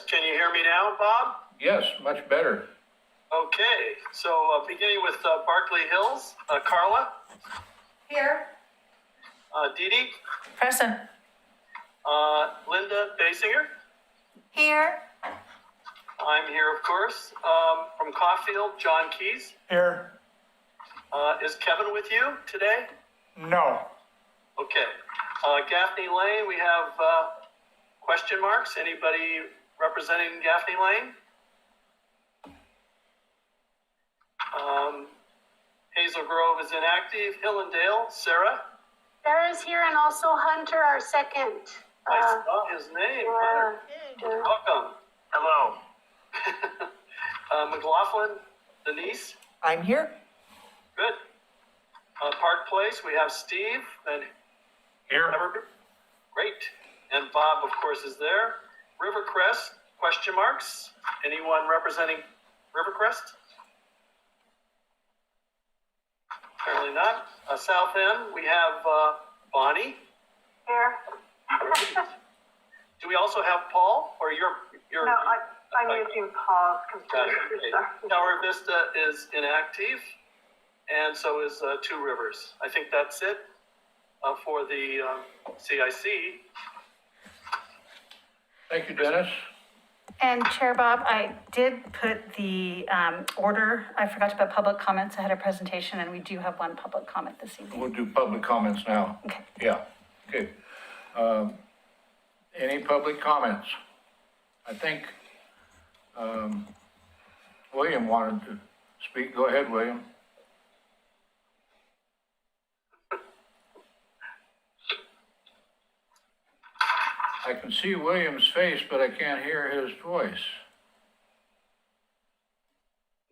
Can you hear me now, Bob? Yes, much better. Okay, so beginning with Barkley Hills, Carla, Here. Dee Dee, Present. Linda Basinger. Here. I'm here, of course. From Caulfield, John Keys. Here. Is Kevin with you today? No. Okay. Gaffney Lane, we have question marks. Anybody representing Gaffney Lane? Hazel Grove is inactive. Hill and Dale, Sarah. Sarah's here, and also Hunter, our second. I saw his name. Hunter. Welcome. Hello. McLaughlin, Denise. I'm here. Good. Park Place, we have Steve and Here. Great. And Bob, of course, is there. Rivercrest, question marks. Anyone representing Rivercrest? Apparently not. South End, we have Bonnie. Here. Do we also have Paul, or you're? No, I'm using Paul's Got it. computer. Okay. Tower Vista is inactive, and so is Two Rivers. I think that's it for the CIC. Thank you, Dennis. And Chair Bob, I did put the order, I forgot to put public comments ahead of presentation, and we do have one public comment this evening. We'll do public comments now. Okay. Yeah, okay. Any public comments? I think William wanted to speak. Go ahead, William. I can see William's face, but I can't hear his voice.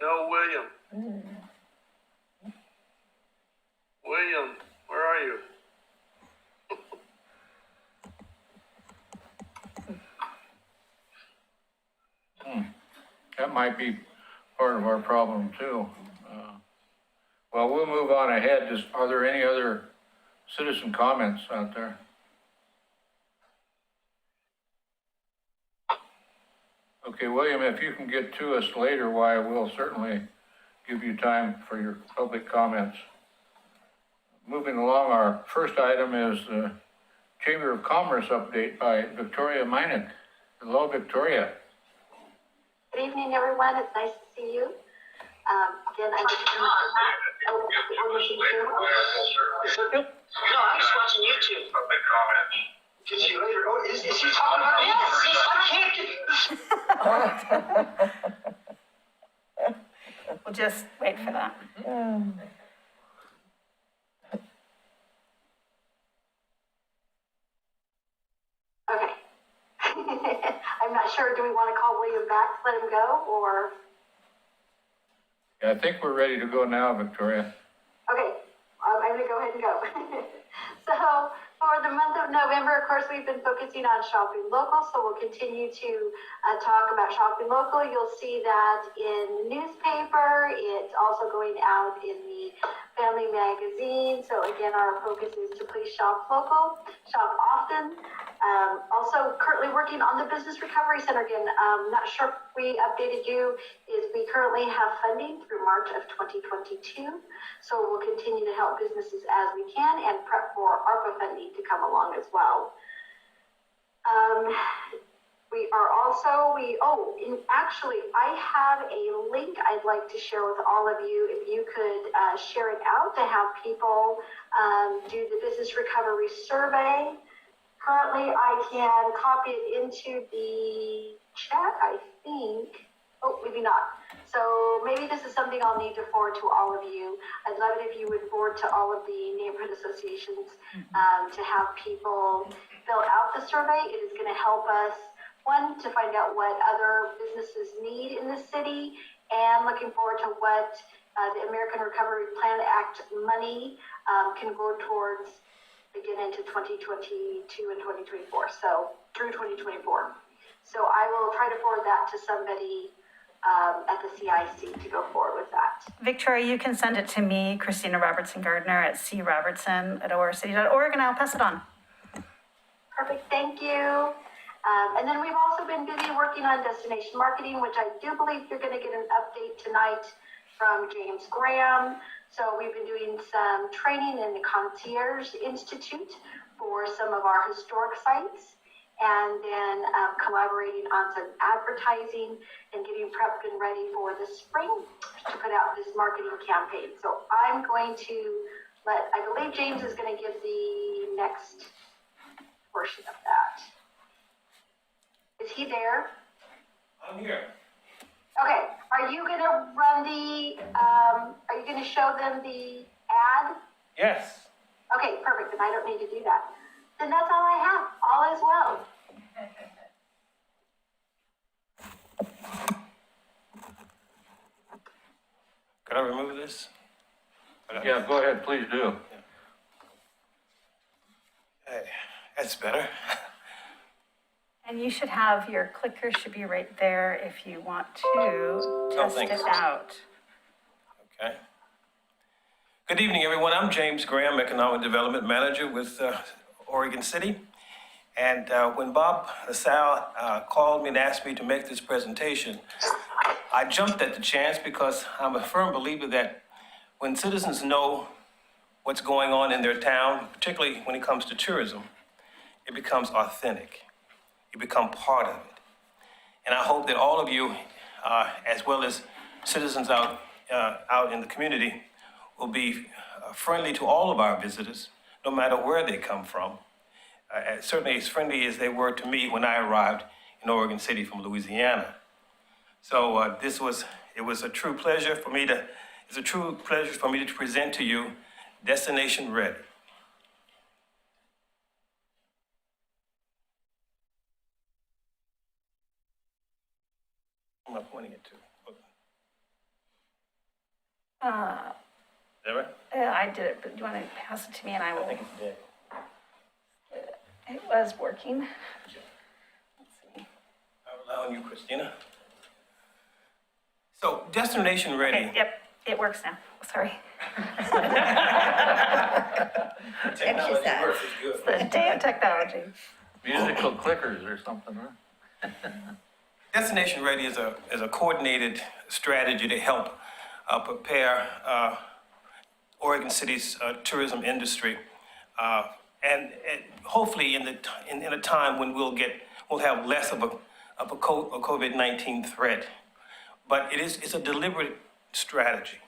No, William. William, where are you? That might be part of our problem too. Well, we'll move on ahead. Are there any other citizen comments out there? Okay, William, if you can get to us later, why, we'll certainly give you time for your public comments. Moving along, our first item is the Chamber of Commerce update by Victoria Meinig. Hello, Victoria. Good evening, everyone. It's nice to see you. Again, I'm just No, I'm just watching YouTube. Public comment. Did she later? Oh, is she talking about me? Yes, I can't get. We'll just wait for that. Okay. I'm not sure. Do we want to call William back to let him go, or? Yeah, I think we're ready to go now, Victoria. Okay, I'm going to go ahead and go. So for the month of November, of course, we've been focusing on shopping local, so we'll continue to talk about shopping local. You'll see that in the newspaper. It's also going out in the family magazine. So again, our focus is to please shop local, shop often. Also currently working on the Business Recovery Center again. Not sure if we updated you, is we currently have funding through March of 2022. So we'll continue to help businesses as we can and prep for ARPA funding to come along as well. We are also, actually, I have a link I'd like to share with all of you. If you could share it out to have people do the business recovery survey. Currently, I can copy it into the chat, I think. Oh, maybe not. So maybe this is something I'll need to forward to all of you. I'd love it if you would forward to all of the neighborhood associations to have people fill out the survey. It is going to help us, one, to find out what other businesses need in the city, and looking forward to what the American Recovery Plan Act money can go towards again into 2022 and 2024, so through 2024. So I will try to forward that to somebody at the CIC to go forward with that. Victoria, you can send it to me, Christina Robertson Gardner at crobertson@orcity.org, and I'll pass it on. Perfect, thank you. And then we've also been busy working on destination marketing, which I do believe you're going to get an update tonight from James Graham. So we've been doing some training in the Concierge Institute for some of our historic sites, and then collaborating on some advertising and getting prepped and ready for the spring to put out this marketing campaign. So I'm going to I believe James is going to give the next portion of that. Is he there? I'm here. Okay, are you going to run are you going to show them the ad? Yes. Okay, perfect, then I don't need to do that. Then that's all I have, all is well. Could I remove this? Yeah, go ahead, please do. Hey, that's better. And you should have, your clicker should be right there if you want to test thanks. it out. Okay. Good evening, everyone. I'm James Graham, Economic Development Manager with Oregon City. And when Bob LaSalle called me and asked me to make this presentation, I jumped at the chance because I'm a firm believer that when citizens know what's going on in their town, particularly when it comes to tourism, it becomes authentic. You become part of it. And I hope that all of you, as well as citizens out in the community, will be friendly to all of our visitors, no matter where they come from. Certainly as friendly as they were to me when I arrived in Oregon City from Louisiana. So it was a true pleasure for me to present to you Destination Ready. Who am I pointing it to? Is that right? I did it, but do you want to pass it to me and I I will? think it's dead. It was working. Let's see. I'm allowing you, Christina. So, Destination Ready. Okay, yep, it works now. Sorry. Technology works is good. The day of technology. Musical clickers or something, huh? Destination Ready is a coordinated strategy to help prepare Oregon City's tourism industry, and hopefully in a time when we'll have less of a COVID-19 threat. But it's a deliberate strategy.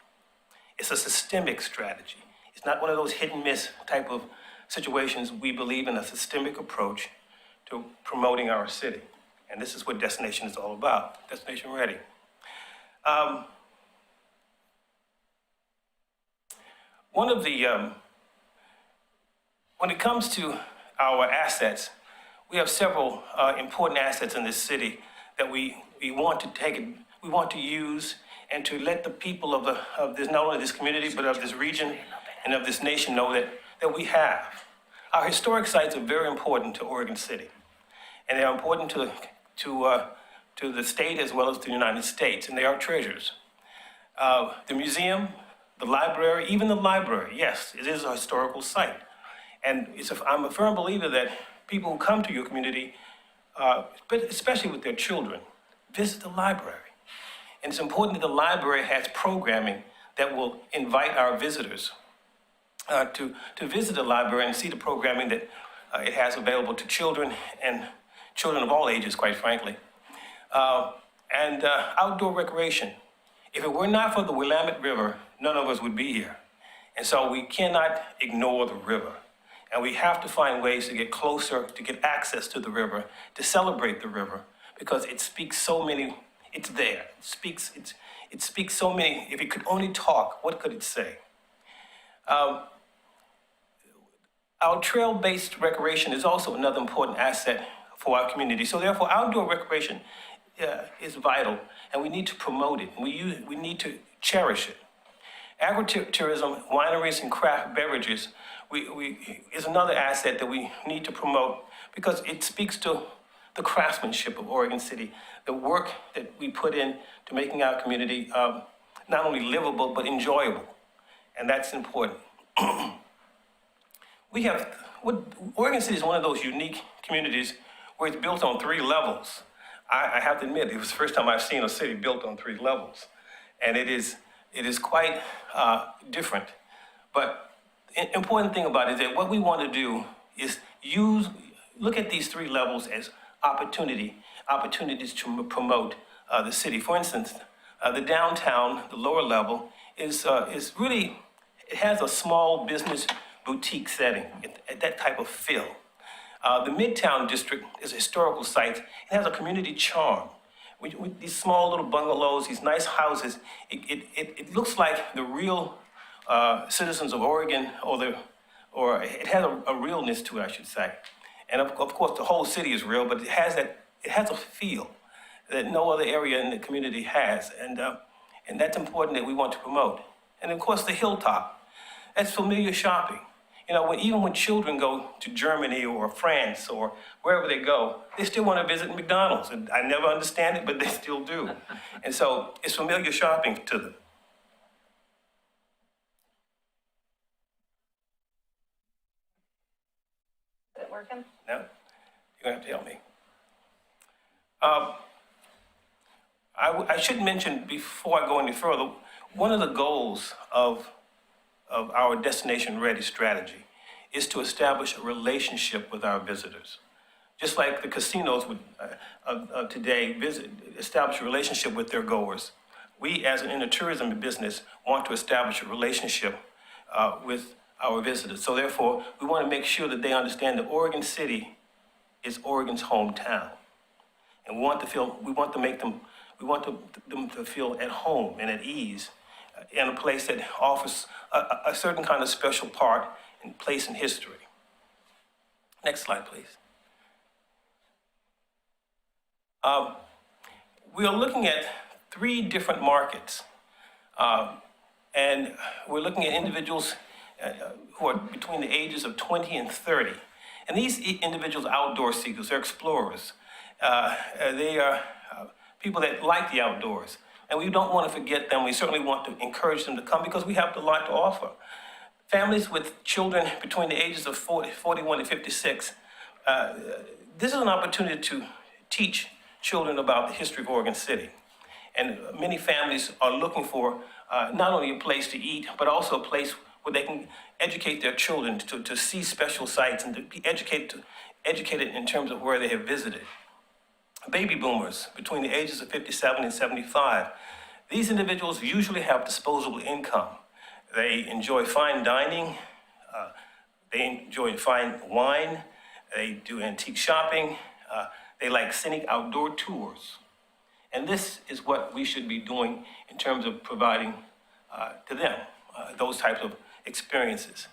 It's a systemic strategy. It's not one of those hit and miss type of situations. We believe in a systemic approach to promoting our city. And this is what Destination is all about, Destination Ready. When it comes to our assets, we have several important assets in this city that we want to use and to let the people of this, not only this community, but of this region and of this nation know that we have. Our historic sites are very important to Oregon City, and they are important to the state as well as to the United States, and they are treasures. The museum, the library, even the library, yes, it is a historical site. And I'm a firm believer that people who come to your community, but especially with their children, visit the library. And it's important that the library has programming that will invite our visitors to visit the library and see the programming that it has available to children and children of all ages, quite frankly. And outdoor recreation. If it were not for the Willamette River, none of us would be here. And so we cannot ignore the river. And we have to find ways to get closer, to get access to the river, to celebrate the river, because it speaks so many, it's there. It speaks so many, if it could only talk, what could it say? Our trail-based recreation is also another important asset for our community. So therefore, outdoor recreation is vital, and we need to promote it. We need to cherish it. Agritourism, wineries, and craft beverages is another asset that we need to promote because it speaks to the craftsmanship of Oregon City, the work that we put in to making our community not only livable, but enjoyable. And that's important. Oregon City is one of those unique communities where it's built on 3 levels. I have to admit, it was the first time I've seen a city built on 3 levels. And it is quite different. But the important thing about it is that what we want to do is look at these 3 levels as opportunities to promote the city. For instance, the downtown, the lower level, is really, it has a small business boutique setting, that type of feel. The Midtown District is a historical site. It has a community charm. With these small little bungalows, these nice houses, it looks like the real citizens of Oregon, or it has a realness to it, I should say. And of course, the whole city is real, but it has a feel that no other area in the community has, and that's important that we want to promote. And of course, the hilltop, that's familiar shopping. You know, even when children go to Germany or France or wherever they go, they still want to visit McDonald's. And I never understand it, but they still do. And so it's familiar shopping to them. Is it working? No? You're going to have to help me. I should mention before I go any further, one of the goals of our Destination Ready strategy is to establish a relationship with our visitors. Just like the casinos would today establish a relationship with their goers. We, as in the tourism business, want to establish a relationship with our visitors. So therefore, we want to make sure that they understand that Oregon City is Oregon's hometown. And we want them to feel at home and at ease in a place that offers a certain kind of special part and place in history. Next slide, please. We are looking at 3 different markets, and we're looking at individuals who are between the ages of 20 and 30. And these individuals are outdoor seekers, they're explorers. They are people that like the outdoors. And we don't want to forget them. We certainly want to encourage them to come because we have a lot to offer. Families with children between the ages of 41 and 56, this is an opportunity to teach children about the history of Oregon City. And many families are looking for not only a place to eat, but also a place where they can educate their children to see special sites and to be educated in terms of where they have visited. Baby boomers between the ages of 57 and 75. These individuals usually have disposable income. They enjoy fine dining, they enjoy fine wine, they do antique shopping, they like scenic outdoor tours. And this is what we should be doing in terms of providing to them those types of experiences.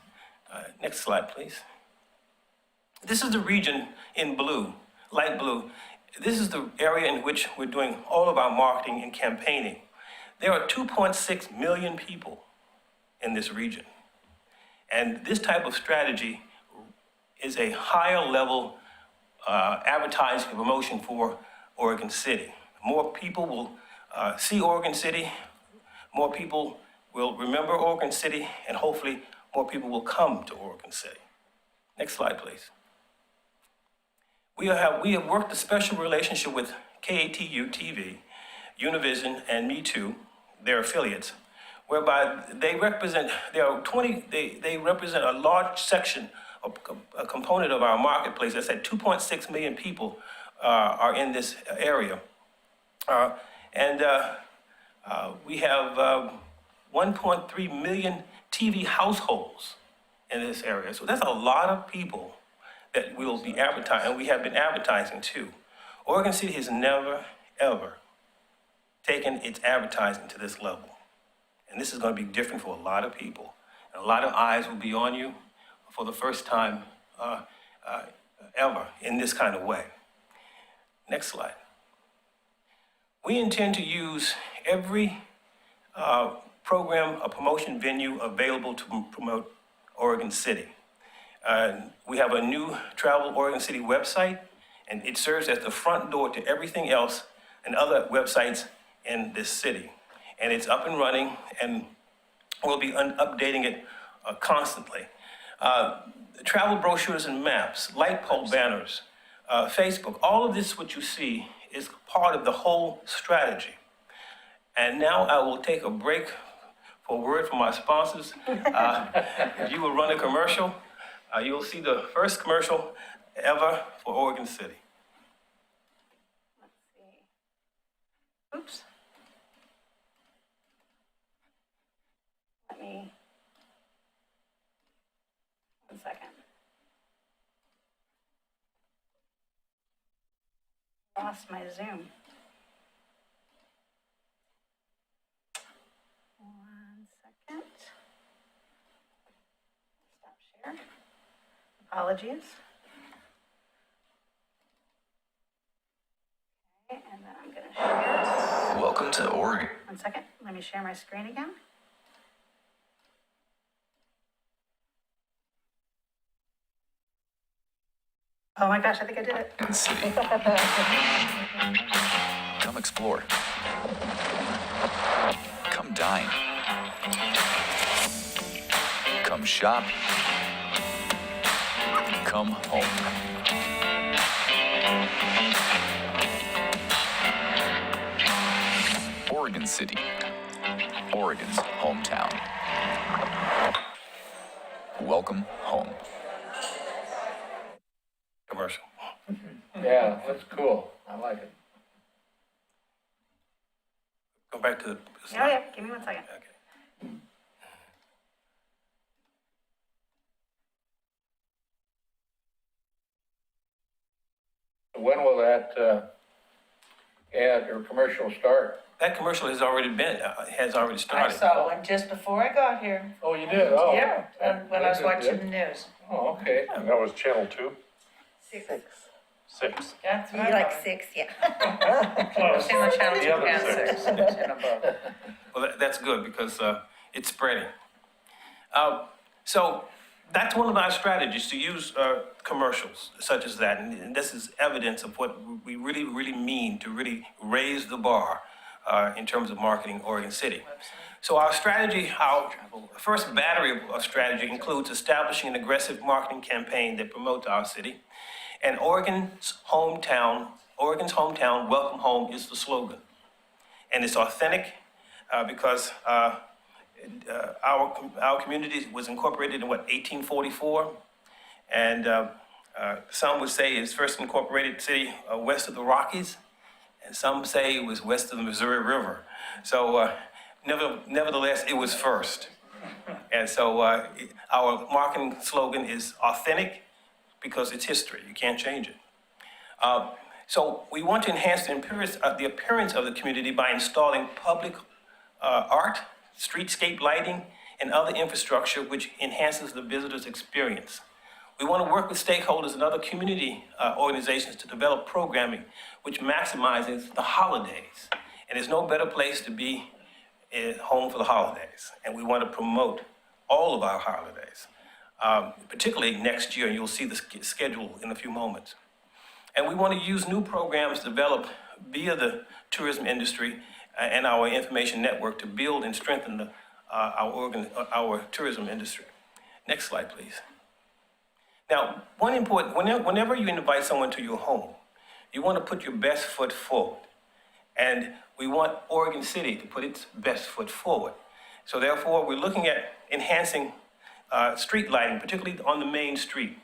Next slide, please. This is the region in blue, light blue. This is the area in which we're doing all of our marketing and campaigning. There are 2.6 million people in this region. And this type of strategy is a higher level advertising and promotion for Oregon City. More people will see Oregon City, more people will remember Oregon City, and hopefully more people will come to Oregon City. Next slide, please. We have worked a special relationship with KATU TV, Univision, and Me Too, their affiliates, whereby they represent a large section, a component of our marketplace. I said 2.6 million people are in this area. We have 1.3 million TV households in this area. So that's a lot of people that we'll be advertising, and we have been advertising too. Oregon City has never, ever taken its advertising to this level. And this is going to be different for a lot of people. And a lot of eyes will be on you for the first time ever in this kind of way. Next slide. We intend to use every program or promotion venue available to promote Oregon City. We have a new Travel Oregon City website, and it serves as the front door to everything else and other websites in this city. And it's up and running, and we'll be updating it constantly. Travel brochures and maps, light pole banners, Facebook. All of this, what you see, is part of the whole strategy. And now I will take a break for a word from our sponsors. If you will run a commercial, you'll see the first commercial ever for Oregon City. Let's see. Oops. Let me, 1 second. Lost my Zoom. 1 second. Stop share. Apologies. Okay, and then I'm gonna share. Welcome to Oregon. 1 second, let me share my screen again. Oh my gosh, I think I did it. City. Come explore. Come dine. Come shop. Come home. Oregon City, Oregon's hometown. Welcome home. Commercial. Yeah, that's cool. I like it. Go back to the Oh slide. yeah, give me 1 second. Okay. When will that ad or commercial start? That commercial has already I started. saw one just before I got here. Oh, you did? Oh. Yeah, when I was watching the news. Oh, okay. And that was channel 2? 6. 6. That's You what I like thought. 6, yeah. Close. In the channel The 2 other and 6. 6 and above. Well, that's good because it's spreading. So that's one of our strategies, to use commercials such as that. And this is evidence of what we really, really mean to really raise the bar in terms of marketing Oregon City. So our strategy, our first battery of strategy includes establishing an aggressive marketing campaign that promotes our city. And Oregon's hometown, welcome home is the slogan. And it's authentic because our community was incorporated in 1844? And some would say it's first incorporated city west of the Rockies, and some say it was west of the Missouri River. So nevertheless, it was first. And so our marketing slogan is authentic because it's history. You can't change it. So we want to enhance the appearance of the community by installing public art, streetscape lighting, and other infrastructure which enhances the visitor's experience. We want to work with stakeholders and other community organizations to develop programming which maximizes the holidays. And there's no better place to be home for the holidays. And we want to promote all of our holidays, particularly next year, and you'll see the schedule in a few moments. And we want to use new programs developed via the tourism industry and our information network to build and strengthen our tourism industry. Next slide, please. Now, whenever you invite someone to your home, you want to put your best foot forward. And we want Oregon City to put its best foot forward. So therefore, we're looking at enhancing street lighting, particularly on the main street.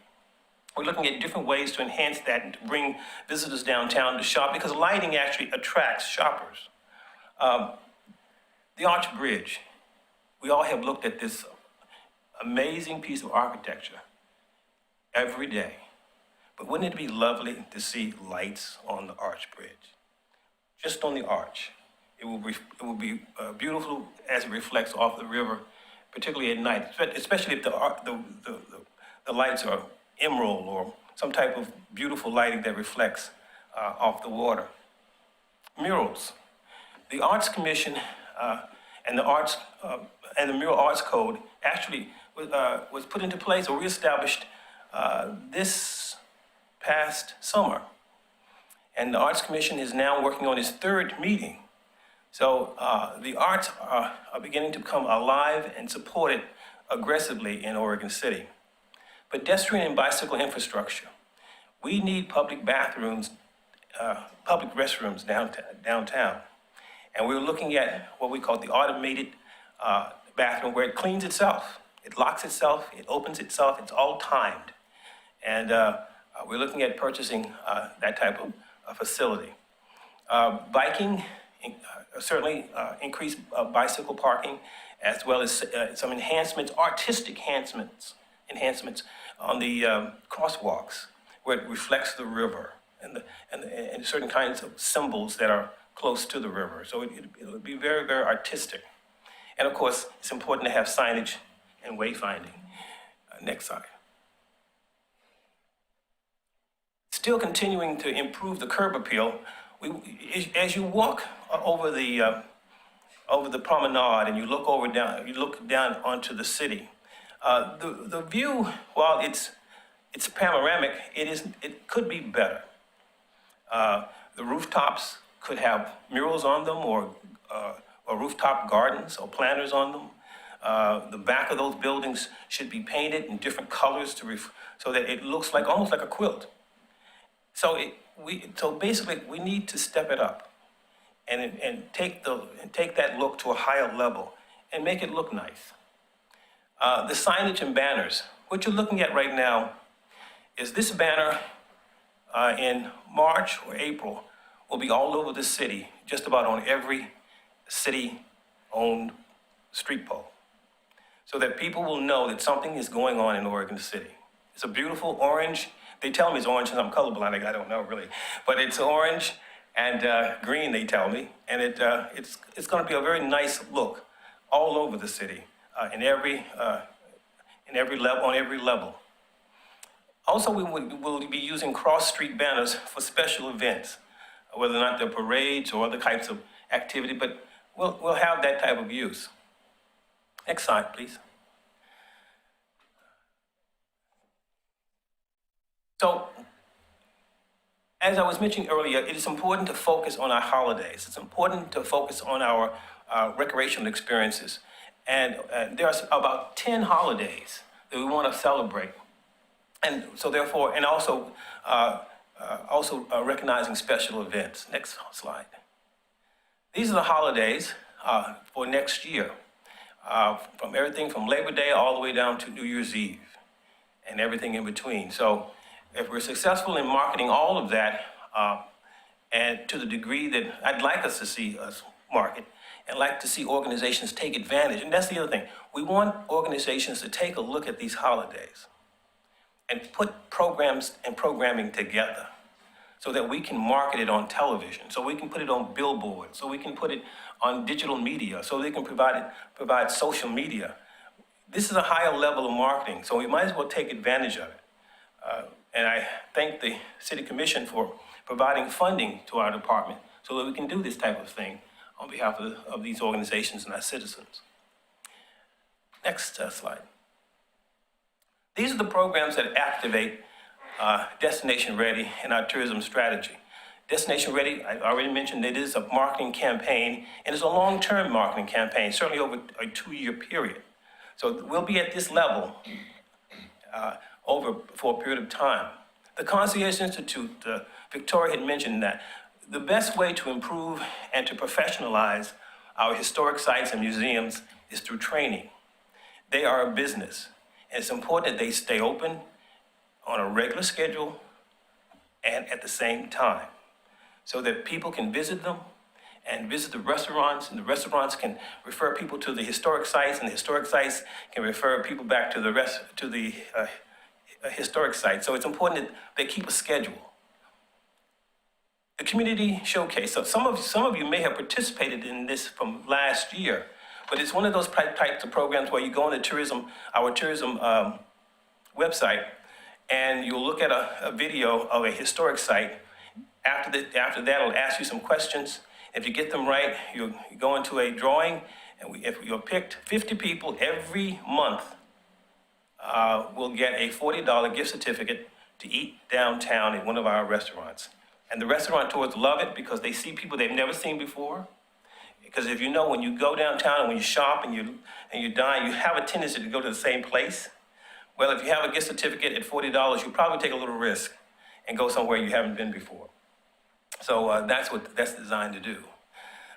We're looking at different ways to enhance that and to bring visitors downtown to shop, because lighting actually attracts shoppers. The Arch Bridge, we all have looked at this amazing piece of architecture every day. But wouldn't it be lovely to see lights on the Arch Bridge? Just on the arch. It will be beautiful as it reflects off the river, particularly at night, especially if the lights are emerald or some type of beautiful lighting that reflects off the water. Murals. The Arts Commission and the Mural Arts Code actually was put into place or reestablished this past summer. And the Arts Commission is now working on its third meeting. So the arts are beginning to become alive and supported aggressively in Oregon City. Pedestrian and bicycle infrastructure. We need public bathrooms, public restrooms downtown. And we're looking at what we call the automated bathroom where it cleans itself. It locks itself, it opens itself, it's all timed. And we're looking at purchasing that type of facility. Biking, certainly increased bicycle parking, as well as some enhancements, artistic enhancements on the crosswalks where it reflects the river and certain kinds of symbols that are close to the river. So it would be very, very artistic. And of course, it's important to have signage and wayfinding. Next slide. Still continuing to improve the curb appeal. As you walk over the promenade and you look down onto the city, the view, while it's panoramic, it could be better. The rooftops could have murals on them or rooftop gardens or planters on them. The back of those buildings should be painted in different colors so that it looks like almost like a quilt. So basically, we need to step it up and take that look to a higher level and make it look nice. The signage and banners. What you're looking at right now is this banner in March or April will be all over the city, just about on every city-owned street pole, so that people will know that something is going on in Oregon City. It's a beautiful orange. They tell me it's orange and I'm colorblind. I don't know really, but it's orange and green. They tell me, and it's going to be a very nice look all over the city in every level on every level. Also, we will be using cross-street banners for special events, whether or not they're parades or other types of activity, but we'll have that type of use. Next slide, please. So, as I was mentioning earlier, it is important to focus on our holidays. It's important to focus on our recreational experiences. And there are about 10 holidays that we want to celebrate. And so therefore, and also recognizing special events. Next slide. These are the holidays for next year, from everything from Labor Day all the way down to New Year's Eve and everything in between. So if we're successful in marketing all of that, and to the degree that I'd like us to see us market, and like to see organizations take advantage, and that's the other thing. We want organizations to take a look at these holidays and put programs and programming together so that we can market it on television, so we can put it on billboards, so we can put it on digital media, so they can provide social media. This is a higher level of marketing, so we might as well take advantage of it. And I thank the City Commission for providing funding to our department so that we can do this type of thing on behalf of these organizations and our citizens. Next slide. These are the programs that activate Destination Ready in our tourism strategy. Destination Ready, I already mentioned, it is a marketing campaign, and it's a long-term marketing campaign, certainly over a 2-year period. So we'll be at this level for a period of time. The Concierge Institute, Victoria had mentioned that the best way to improve and to professionalize our historic sites and museums is through training. They are a business, and it's important that they stay open on a regular schedule and at the same time, so that people can visit them and visit the restaurants, and the restaurants can refer people to the historic sites, and the historic sites can refer people back to the historic sites. So it's important that they keep a schedule. The community showcase. So some of you may have participated in this from last year, but it's one of those types of programs where you go on our tourism website, and you'll look at a video of a historic site. After that, it'll ask you some questions. If you get them right, you go into a drawing, and if you're picked, 50 people every month will get a $40 gift certificate to eat downtown in one of our restaurants. And the restaurateurs love it because they see people they've never seen before. Because if you know, when you go downtown and when you shop and you dine, you have a tendency to go to the same place. Well, if you have a gift certificate at $40, you probably take a little risk and go somewhere you haven't been before. So that's what that's designed to do.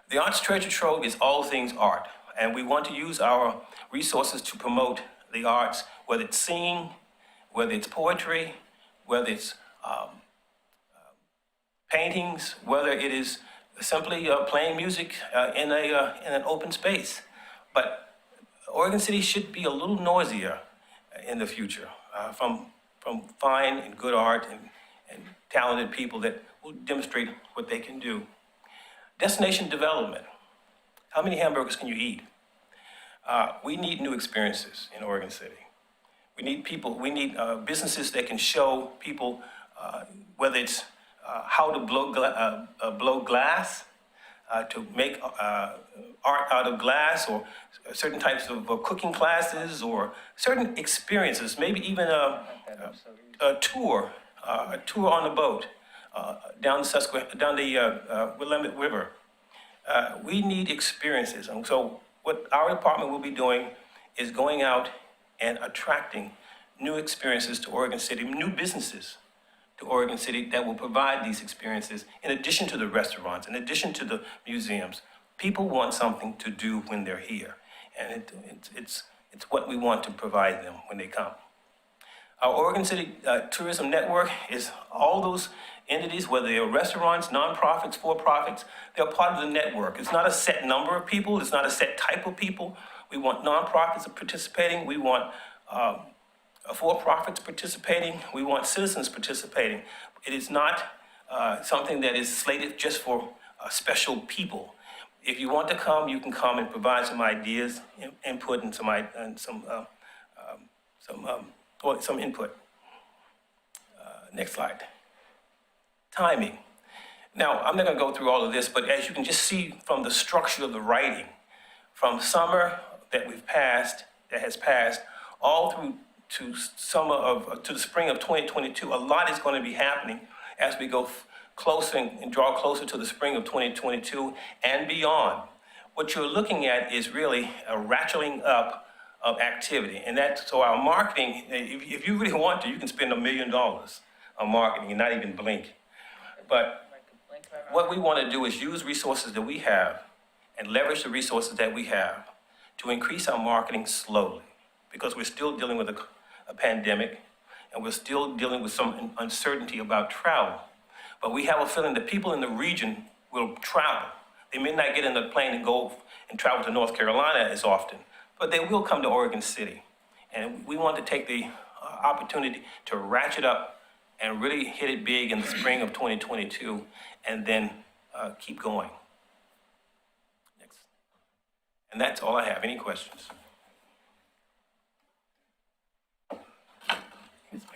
The Arts Treasure Trove is all things art, and we want to use our resources to promote the arts, whether it's singing, whether it's poetry, whether it's paintings, whether it is simply playing music in an open space. But Oregon City should be a little noisier in the future from fine and good art and talented people that will demonstrate what they can do. Destination development. How many hamburgers can you eat? We need new experiences in Oregon City. We need people, we need businesses that can show people whether it's how to blow glass, to make art out of glass, or certain types of cooking classes, or certain experiences, maybe even a tour on the boat down the Willamette River. We need experiences, and so what our department will be doing is going out and attracting new experiences to Oregon City, new businesses to Oregon City that will provide these experiences in addition to the restaurants, in addition to the museums. People want something to do when they're here, and it's what we want to provide them when they come. Our Oregon City Tourism Network is all those entities, whether they're restaurants, nonprofits, for-profits, they're part of the network. It's not a set number of people, it's not a set type of people. We want nonprofits participating, we want for-profits participating, we want citizens participating. It is not something that is slated just for special people. If you want to come, you can come and provide some ideas, input, and some input. Next slide. Timing. Now, I'm not going to go through all of this, but as you can just see from the structure of the writing, from summer that has passed, all through to the spring of 2022, a lot is going to be happening as we go closer and draw closer to the spring of 2022 and beyond. What you're looking at is really a ratcheting up of activity, and so our marketing, if you really want to, you can spend $1 million on marketing and not even blink. But what we want to do is use resources that we have and leverage the resources that we have to increase our marketing slowly, because we're still dealing with a pandemic, and we're still dealing with some uncertainty about travel. But we have a feeling that people in the region will travel. They may not get in the plane and go and travel to North Carolina as often, but they will come to Oregon City. And we want to take the opportunity to ratchet up and really hit it big in the spring of 2022, and then keep going. Next. And that's all I have. Any questions?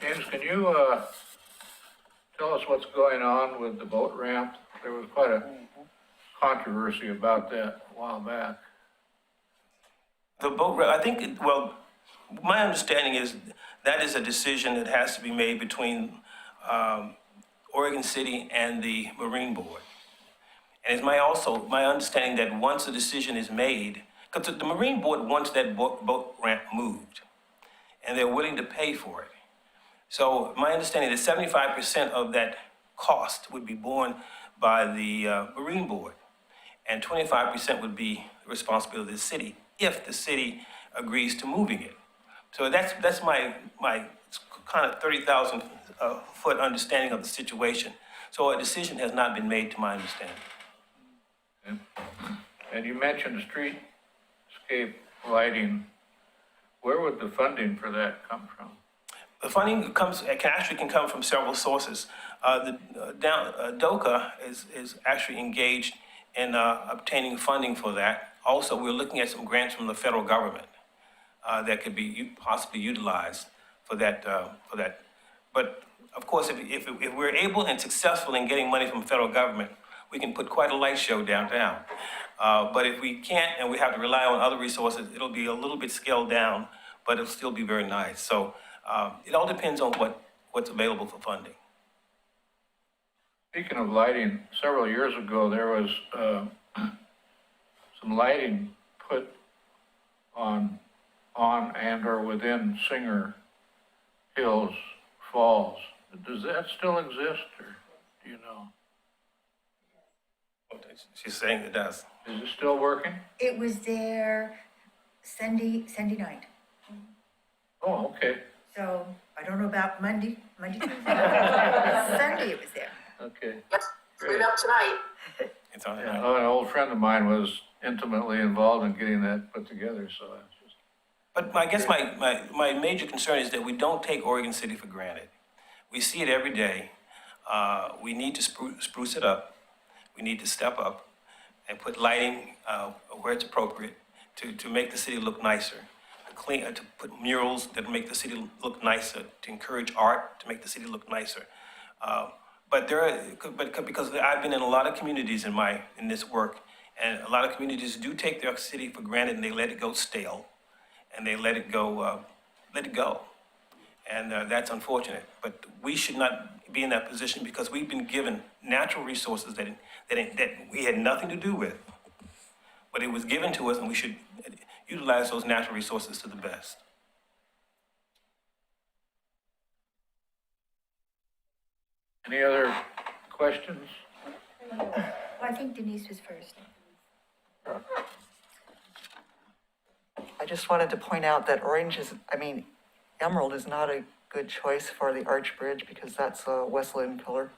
James, can you tell us what's going on with the boat ramp? There was quite a controversy about that a while back. The boat ramp, I think, well, my understanding is that is a decision that has to be made between Oregon City and the Marine Board. And it's my understanding that once a decision is made, because the Marine Board wants that boat ramp moved, and they're willing to pay for it. So my understanding is 75% of that cost would be borne by the Marine Board, and 25% would be the responsibility of the city, if the city agrees to moving it. So that's my kind of 30,000 foot understanding of the situation. So a decision has not been made, to my understanding. Okay. And you mentioned streetscape lighting. Where would the funding for that come from? The funding can come from several sources. DOCA is actually engaged in obtaining funding for that. Also, we're looking at some grants from the federal government that could be possibly utilized for that. But of course, if we're able and successful in getting money from the federal government, we can put quite a light show downtown. But if we can't and we have to rely on other resources, it'll be a little bit scaled down, but it'll still be very nice. So it all depends on what's available for funding. Speaking of lighting, several years ago, there was some lighting put on and or within Singer Hills Falls. Does that still exist, or do you know? She's saying it does. Is it still working? It was there Sunday night. Oh, okay, So I don't know about Monday, Tuesday. Sunday it was there. okay. Yes, clean up tonight. It's on Yeah, it. an old friend of mine was intimately involved in getting that put together, so it's just. But I guess my major concern is that we don't take Oregon City for granted. We see it every day. We need to spruce it up. We need to step up and put lighting where it's appropriate to make the city look nicer. To put murals that make the city look nicer, to encourage art to make the city look nicer. Because I've been in a lot of communities in this work, and a lot of communities do take their city for granted and they let it go stale, and they let it go. And that's unfortunate. But we should not be in that position because we've been given natural resources that we had nothing to do with. But it was given to us, and we should utilize those natural resources to the best. Any other questions? Well, I think Denise was first. I just wanted to point out that emerald is not a good choice for the arch bridge because that's a Westland color.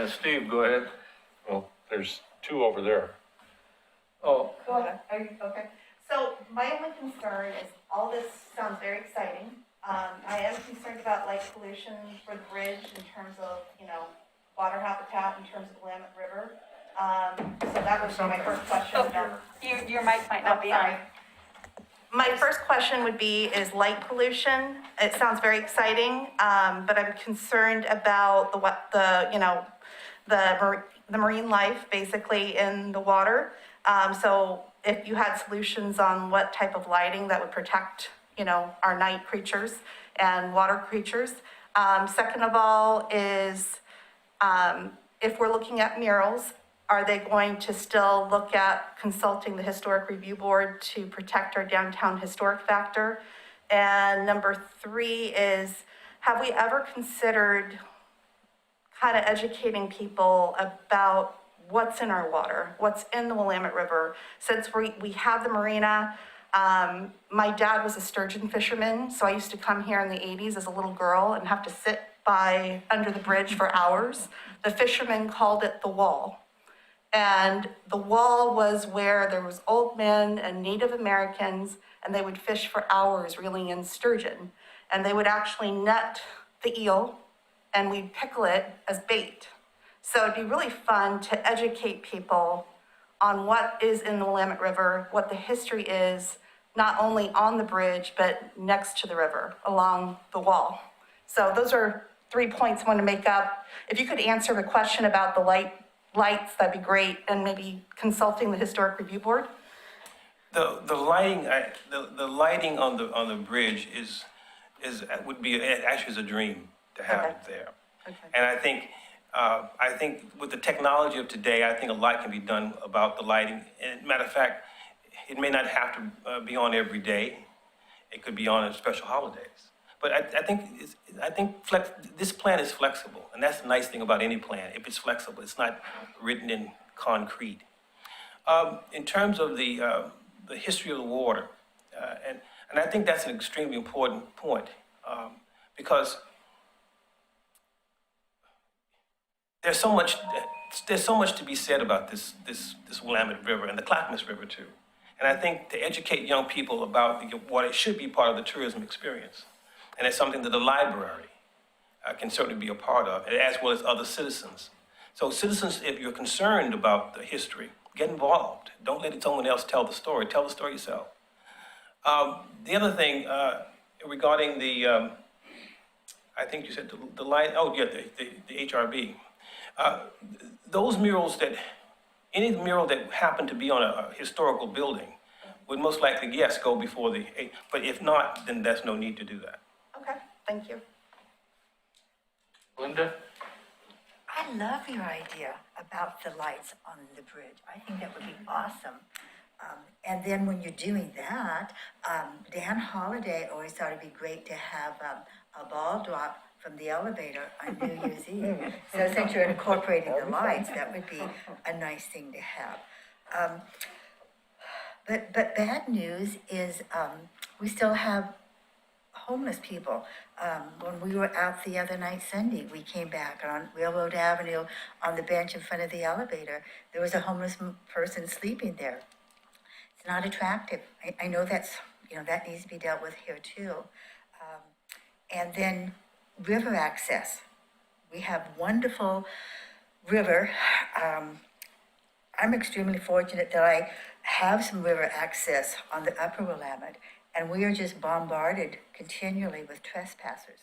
Steve, go ahead. Well, there's two over there. Oh, Well, okay. So my only concern is all this sounds very exciting. I am concerned about light pollution for the bridge in terms of, water habitat, in terms of Willamette River. So that was my first question about. Your mic might not be on. Sorry. My first question would be, is light pollution? It sounds very exciting, but I'm concerned about the marine life basically in the water. So if you had solutions on what type of lighting that would protect, our night creatures and water creatures. Second of all is, if we're looking at murals, are they going to still look at consulting the Historic Review Board to protect our downtown historic factor? And number three is, have we ever considered kind of educating people about what's in our water, what's in the Willamette River? Since we have the marina, my dad was a sturgeon fisherman, so I used to come here in the 80s as a little girl and have to sit under the bridge for hours. The fishermen called it the wall. And the wall was where there was old men and Native Americans, and they would fish for hours reeling in sturgeon. And they would actually net the eel, and we'd pickle it as bait. So it'd be really fun to educate people on what is in the Willamette River, what the history is, not only on the bridge, but next to the river, along the wall. So those are 3 points I want to make up. If you could answer the question about the lights, that'd be great, and maybe consulting the Historic Review Board. The lighting on the bridge would be actually a dream to have it there. Okay. And I think with the technology of today, I think a lot can be done about the lighting. And matter of fact, it may not have to be on every day. It could be on special holidays. But I think this plan is flexible, and that's the nice thing about any plan. If it's flexible, it's not written in concrete. In terms of the history of the water, and I think that's an extremely important point, because there's so much to be said about this Willamette River and the Clackamas River too. And I think to educate young people about what it should be part of the tourism experience. And it's something that the library can certainly be a part of, as well as other citizens. So citizens, if you're concerned about the history, get involved. Don't let someone else tell the story. Tell the story yourself. The other thing regarding the, I think you said the light, the HRB. Those murals any mural that happened to be on a historical building would most likely, yes, go before but if not, then there's no need to do that. Okay, thank you. Linda? I love your idea about the lights on the bridge. I think that would be awesome. And then when you're doing that, Dan Holiday always thought it'd be great to have a ball drop from the elevator on New Year's Eve. So since you're incorporating the lights, that would be a nice thing to have. But bad news is we still have homeless people. When we were out the other night, Sunday, we came back on Railroad Avenue on the bench in front of the elevator. There was a homeless person sleeping there. It's not attractive. I know that's, that needs to be dealt with here too. And then river access. We have wonderful river. I'm extremely fortunate that I have some river access on the upper Willamette, and we are just bombarded continually with trespassers.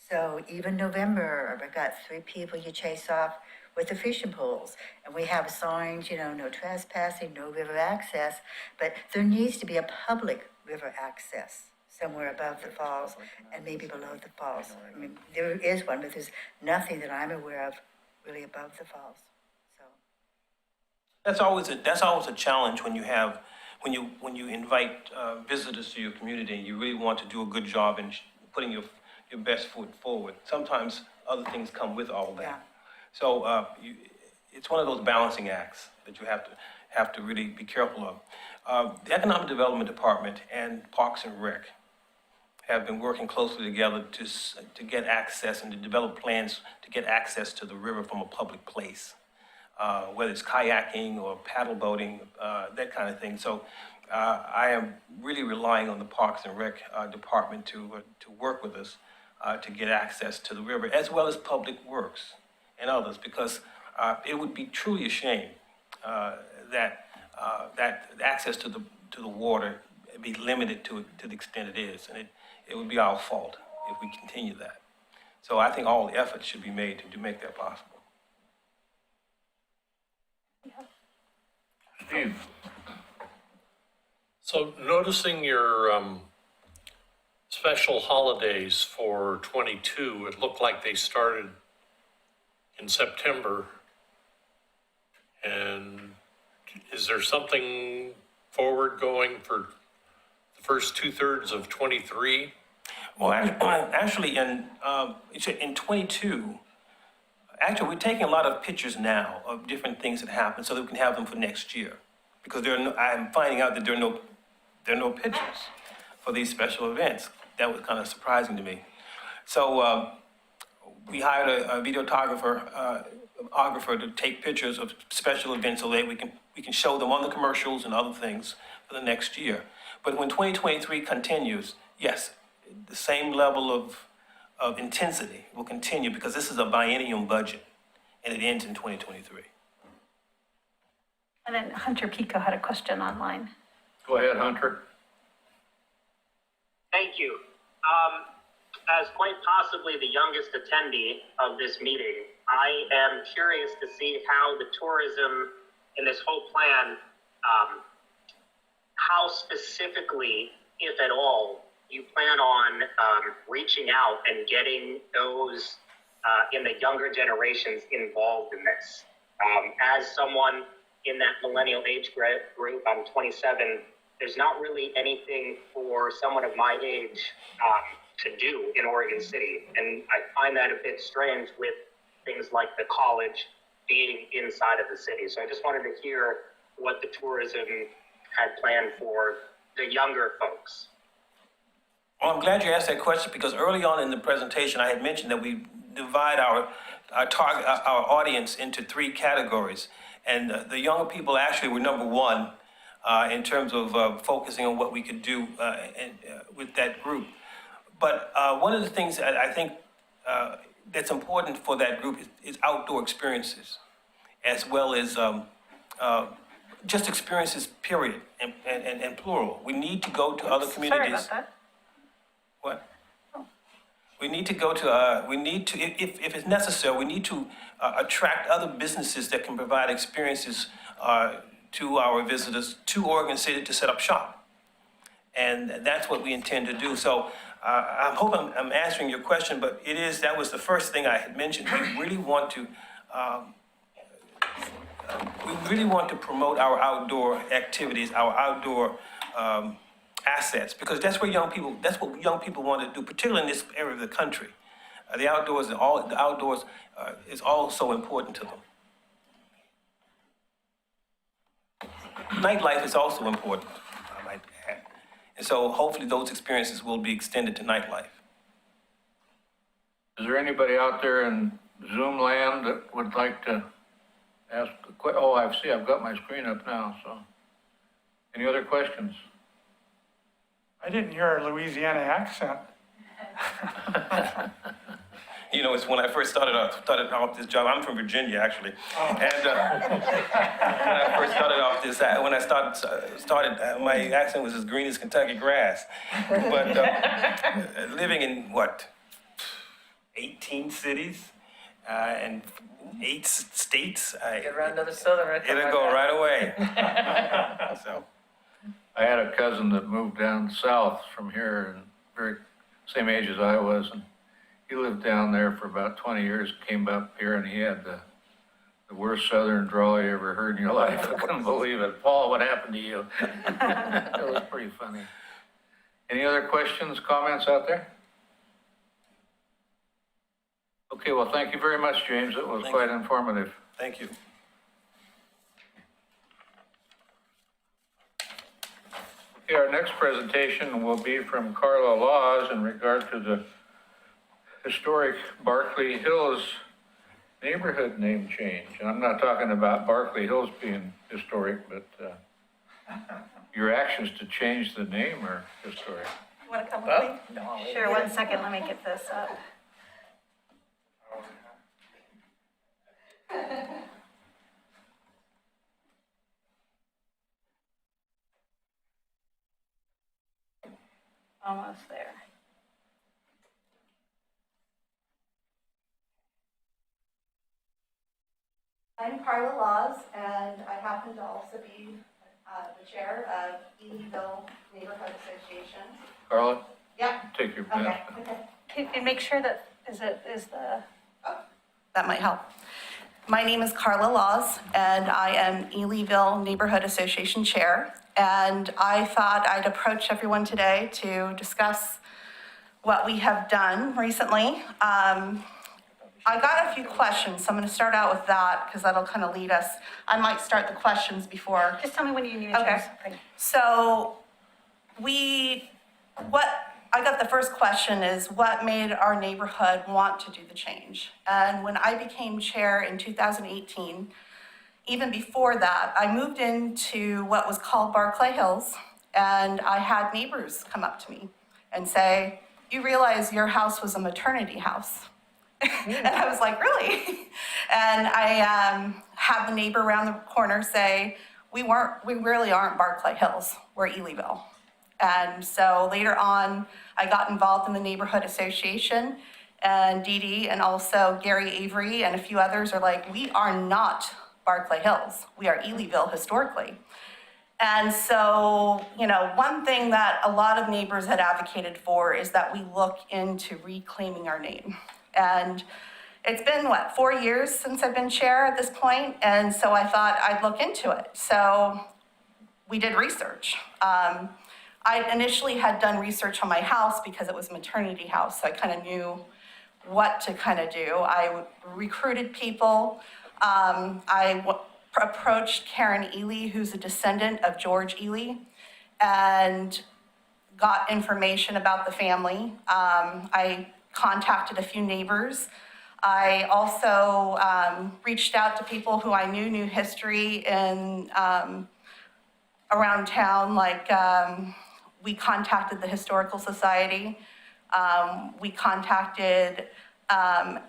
So even November, I've got 3 people you chase off with the fishing poles, and we have signs, no trespassing, no river access, but there needs to be a public river access somewhere above the falls and maybe below the falls. I mean, there is one, but there's nothing that I'm aware of really above the falls. So That's always a challenge when you invite visitors to your community and you really want to do a good job in putting your best foot forward. Sometimes other things come with all that. Yeah. So it's one of those balancing acts that you have to really be careful of. The Economic Development Department and Parks and Rec have been working closely together to get access and to develop plans to get access to the river from a public place, whether it's kayaking or paddle boating, that kind of thing. So I am really relying on the Parks and Rec Department to work with us to get access to the river, as well as Public Works and others, because it would be truly a shame that access to the water be limited to the extent it is, and it would be our fault if we continue that. So I think all the efforts should be made to make that possible. Steve? So noticing your special holidays for 22, it looked like they started in September. And is there something forward going for the first 2/3 of 23? Well, actually, in 22, actually, we're taking a lot of pictures now of different things that happen so that we can have them for next year. Because I'm finding out that there are no pictures for these special events. That was kind of surprising to me. So we hired a videographer to take pictures of special events so that we can show them on the commercials and other things for the next year. But when 2023 continues, yes, the same level of intensity will continue because this is a biennium budget and it ends in 2023. And then Hunter Pico had a question online. Go ahead, Hunter. Thank you. As quite possibly the youngest attendee of this meeting, I am curious to see how the tourism in this whole plan, how specifically, if at all, you plan on reaching out and getting those in the younger generations involved in this. As someone in that millennial age group, I'm 27, there's not really anything for someone of my age to do in Oregon City. And I find that a bit strange with things like the college being inside of the city. So I just wanted to hear what the tourism had planned for the younger folks. Well, I'm glad you asked that question because early on in the presentation, I had mentioned that we divide our audience into 3 categories. And the younger people actually were number 1 in terms of focusing on what we could do with that group. But one of the things that I think that's important for that group is outdoor experiences, as well as just experiences, period, and plural. We need to go to other communities. Sorry about that. What? We need to go to, if it's necessary, we need to attract other businesses that can provide experiences to our visitors to Oregon City to set up shop. And that's what we intend to do. So I hope I'm answering your question, but that was the first thing I had mentioned. We really want to we really want to promote our outdoor activities, our outdoor assets, because that's what young people want to do, particularly in this area of the country. The outdoors is also important to them. Nightlife is also important, I might add. And so hopefully those experiences will be extended to nightlife. Is there anybody out there in Zoom land that would like to ask a question? Oh, I've got my screen up now, so. Any other questions? I didn't hear a Louisiana accent. You know, it's when I first started off this job. I'm from Virginia, actually, and when I first started off this, when I started, my accent was as green as Kentucky grass. But living in 18 cities and 8 states, Get around to the southern. it'll go right away. So. I had a cousin that moved down south from here and very same age as I was, and he lived down there for about 20 years, came up here, and he had the worst southern drawl you ever heard in your life. I couldn't believe it. Paul, what happened to you? It was pretty funny. Any other questions, comments out there? Okay, well, thank you very much, James. It was quite informative. Thank you. Okay, our next presentation will be from Karla Laws in regard to the historic Barkley Hills neighborhood name change. And I'm not talking about Barkley Hills being historic, but your actions to change the name are historic. You want to come with me? No. Sure, 1 second, let me get this up. Almost there. I'm Karla Laws, and I happen to also be the chair of E-Leanville Neighborhood Association. Karla, Yep. take your Okay. pen. Okay. And make sure that, is the, That might help. My name is Karla Laws, and I am E-Leanville Neighborhood Association Chair. And I thought I'd approach everyone today to discuss what we have done recently. I got a few questions, so I'm going to start out with that because that'll kind of lead us. I might start the questions before. just tell me when you need to Okay. change something. So I got the first question is what made our neighborhood want to do the change? And when I became chair in 2018, even before that, I moved into what was called Barclay Hills, and I had neighbors come up to me and say, "You realize your house was a maternity house?" And I was like, "Really?" And I had the neighbor around the corner say, we really aren't Barclay Hills, we're E-Leanville." And so later on, I got involved in the neighborhood association, and Dee Dee and also Gary Avery and a few others are like, "We are not Barclay Hills, we are E-Leanville historically." And so, one thing that a lot of neighbors had advocated for is that we look into reclaiming our name. And it's been, 4 years since I've been chair at this point, and so I thought I'd look into it. So we did research. I initially had done research on my house because it was a maternity house, so I kind of knew what to kind of do. I recruited people. I approached Karen Ely, who's a descendant of George Ely, and got information about the family. I contacted a few neighbors. I also reached out to people who I knew history in around town, like we contacted the Historical Society. We contacted a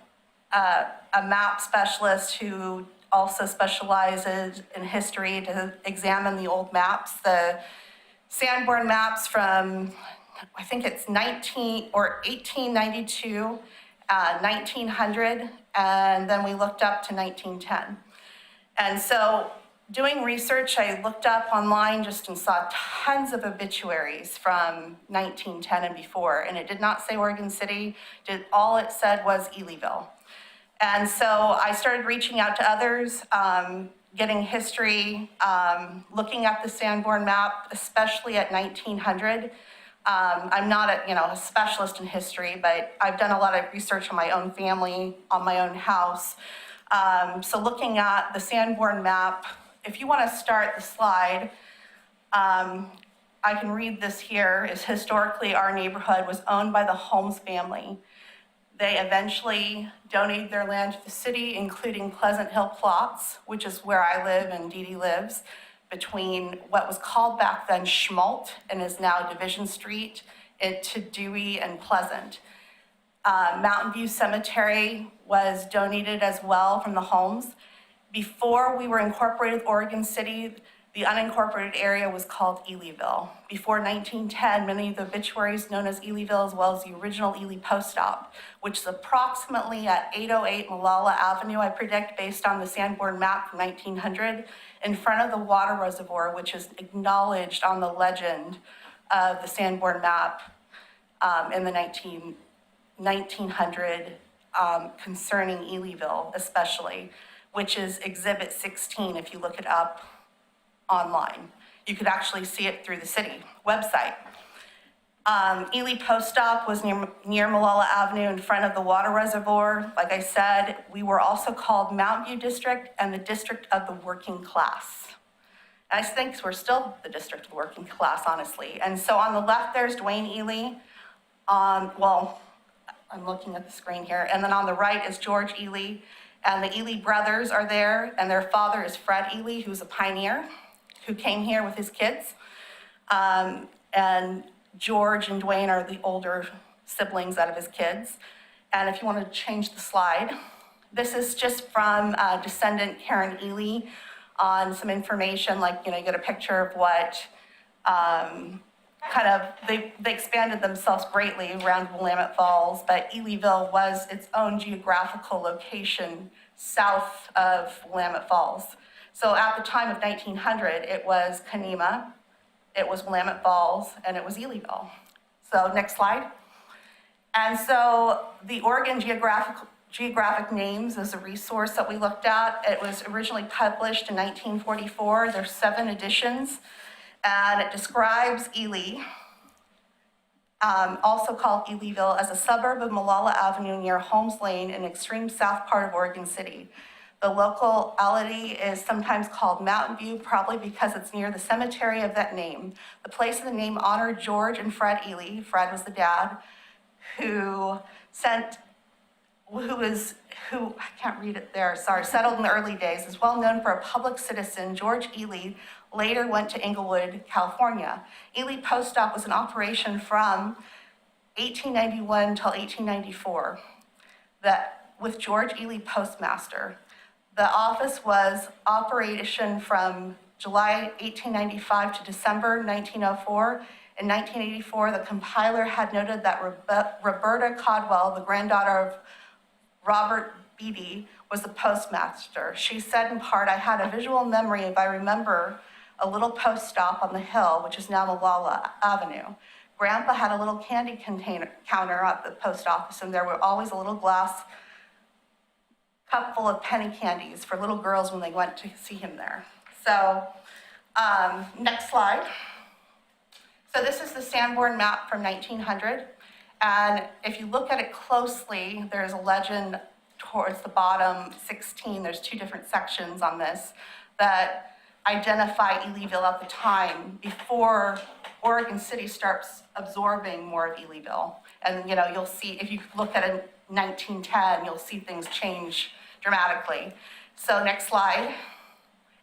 map specialist who also specializes in history to examine the old maps, the Sanborn maps from, I think it's 1892, 1900, and then we looked up to 1910. And so doing research, I looked up online just and saw tons of obituaries from 1910 and before, and it did not say Oregon City. All it said was E-Leanville. And so I started reaching out to others. getting history, looking at the Sanborn Map, especially at 1900. I'm not a specialist in history, but I've done a lot of research on my own family, on my own house. So looking at the Sanborn Map, if you want to start the slide, I can read this here. Is historically our neighborhood was owned by the Holmes family. They eventually donated their land to the city, including Pleasant Hill plots, which is where I live and Dee Dee lives, between what was called back then Schmaltz and is now Division Street, to Dewey and Pleasant. Mountain View Cemetery was donated as well from the Holmes. Before we were incorporated with Oregon City, the unincorporated area was called E-Leanville. Before 1910, many of the obituaries known as E-Leanville, as well as the original Ely Post Stop, which is approximately at 808 Malala Avenue, I predict, based on the Sanborn Map from 1900, in front of the water reservoir, which is acknowledged on the legend of the Sanborn Map in the 1900 concerning E-Leanville especially, which is Exhibit 16 if you look it up online. You could actually see it through the city website. Ely Post Stop was near Malala Avenue in front of the water reservoir. Like I said, we were also called Mountain View District and the District of the Working Class. And I think we're still the District of the Working Class, honestly. And so on the left, there's Dwayne Ely. Well, I'm looking at the screen here. And then on the right is George Ely. And the Ely brothers are there. And their father is Fred Ely, who's a pioneer, who came here with his kids. And George and Dwayne are the older siblings out of his kids. And if you want to change the slide, this is just from descendant Karen Ely on some information, like, you get a picture of what they expanded themselves greatly around Willamette Falls, but Elyville was its own geographical location south of Willamette Falls. So at the time of 1900, it was Kanema, it was Willamette Falls, and it was Elyville. So next slide. And so the Oregon Geographic Names is a resource that we looked at. It was originally published in 1944. There's 7 editions, and it describes Ely, also called Elyville, as a suburb of Malala Avenue near Holmes Lane in the extreme south part of Oregon City. The locality is sometimes called Mountain View, probably because it's near the cemetery of that name. The place of the name honored George and Fred Ely. Fred was the dad, who I can't read it there, sorry, settled in the early days, is well known for a public citizen. George Ely later went to Inglewood, California. Ely Post Stop was in operation from 1891 till 1894, with George Ely postmaster. The office was operation from July 1895 to December 1904. In 1984, the compiler had noted that Roberta Codwell, the granddaughter of Robert Beatty, was the postmaster. She said in part, "I had a visual memory if I remember a little post stop on the hill, which is now Malala Avenue. Grandpa had a little candy counter at the post office, and there were always a little glass cup full of penny candies for little girls when they went to see him there." So, next slide. So this is the Sanborn Map from 1900. And if you look at it closely, there's a legend towards the bottom 16. There's 2 different sections on this that identify Elyville at the time before Oregon City starts absorbing more of Elyville. And you'll see, if you look at it in 1910, you'll see things change dramatically. So next slide.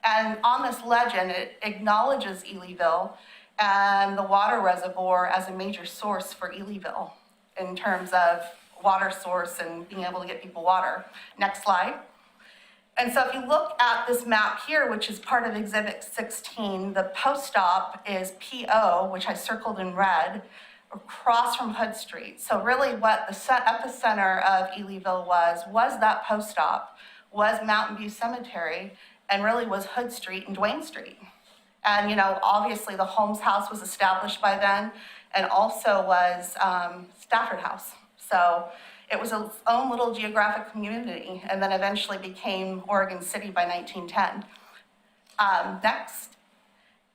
And on this legend, it acknowledges Elyville and the water reservoir as a major source for Elyville in terms of water source and being able to get people water. Next slide. And so if you look at this map here, which is part of Exhibit 16, the post stop is PO, which I circled in red, across from Hood Street. So really what the epicenter of Elyville was that post stop, was Mountain View Cemetery, and really was Hood Street and Duane Street. And obviously the Holmes House was established by then, and also was Stafford House. So it was its own little geographic community, and then eventually became Oregon City by 1910. Next.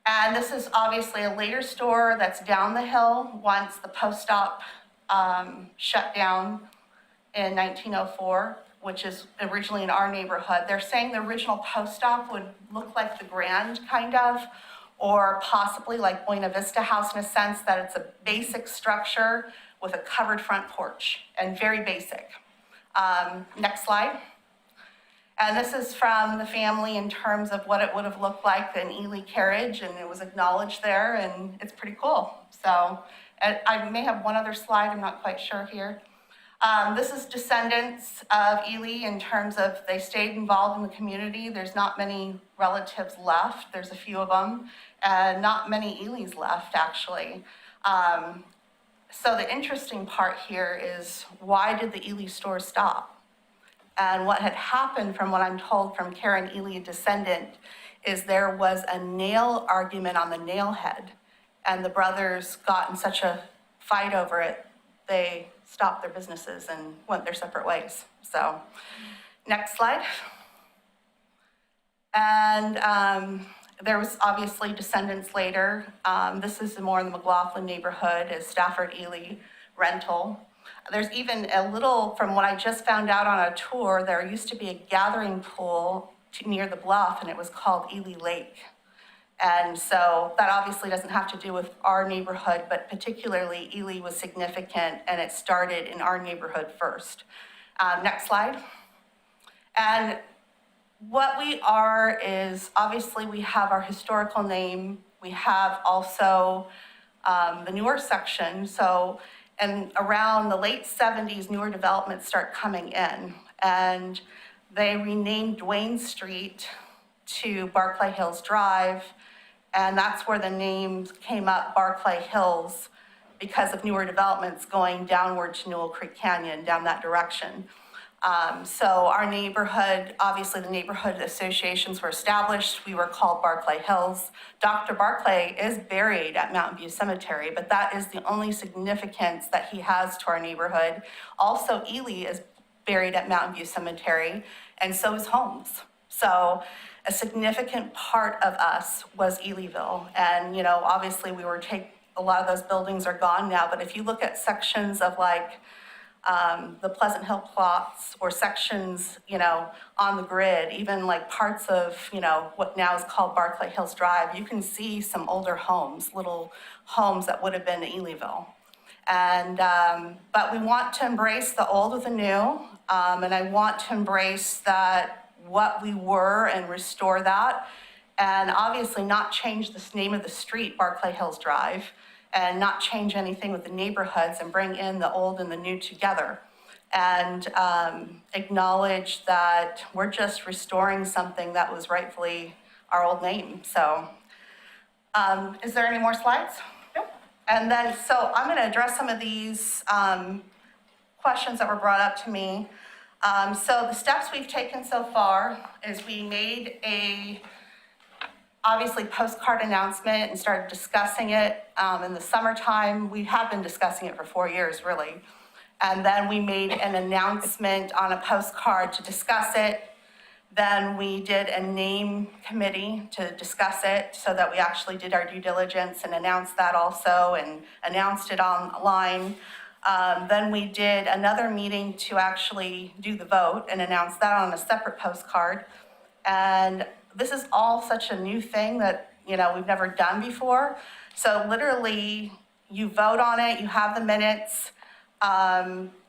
And this is obviously a later store that's down the hill once the post stop shut down in 1904, which is originally in our neighborhood. They're saying the original post stop would look like the Grand, kind of, or possibly like Buena Vista House in a sense that it's a basic structure with a covered front porch and very basic. Next slide. And this is from the family in terms of what it would have looked like an Ely carriage, and it was acknowledged there, and it's pretty cool. So I may have one other slide, I'm not quite sure here. This is descendants of Ely in terms of they stayed involved in the community. There's not many relatives left. There's a few of them, and not many Elys left, actually. So the interesting part here is, why did the Ely store stop? And what had happened, from what I'm told from Karen Ely, a descendant, is there was a nail argument on the nail head, and the brothers got in such a fight over it, they stopped their businesses and went their separate ways. So, next slide. And there was obviously descendants later. This is more in the McLaughlin neighborhood as Stafford Ely Rental. There's even a little, from what I just found out on a tour, there used to be a gathering pool near the bluff, and it was called Ely Lake. And so that obviously doesn't have to do with our neighborhood, but particularly Ely was significant, and it started in our neighborhood first. Next slide. And what we are is, obviously we have our historical name. We have also the newer section. So, and around the late 70s, newer developments start coming in, and they renamed Duane Street to Barclay Hills Drive, and that's where the name came up, Barclay Hills, because of newer developments going downward to Newell Creek Canyon, down that direction. So our neighborhood, obviously the neighborhood associations were established. We were called Barclay Hills. Dr. Barclay is buried at Mountain View Cemetery, but that is the only significance that he has to our neighborhood. Also, Ely is buried at Mountain View Cemetery, and so is Holmes. So a significant part of us was E-Leanville. And, you know, obviously a lot of those buildings are gone now, but if you look at sections of like the Pleasant Hill plots or sections, you know, on the grid, even like parts of, you know, what now is called Barclay Hills Drive, you can see some older homes, little homes that would have been E-Leanville. And, but we want to embrace the old with the new, and I want to embrace that, what we were, and restore that, and obviously not change the name of the street, Barclay Hills Drive, and not change anything with the neighborhoods, and bring in the old and the new together, and acknowledge that we're just restoring something that was rightfully our old name. So, is there any more slides? Nope. And then, so I'm gonna address some of these questions that were brought up to me. So the steps we've taken so far is we made obviously postcard announcement and started discussing it in the summertime. We have been discussing it for 4 years, really. And then we made an announcement on a postcard to discuss it. Then we did a name committee to discuss it, so that we actually did our due diligence and announced that also, and announced it online. Then we did another meeting to actually do the vote and announce that on a separate postcard. And this is all such a new thing that, you know, we've never done before. So literally, you vote on it, you have the minutes,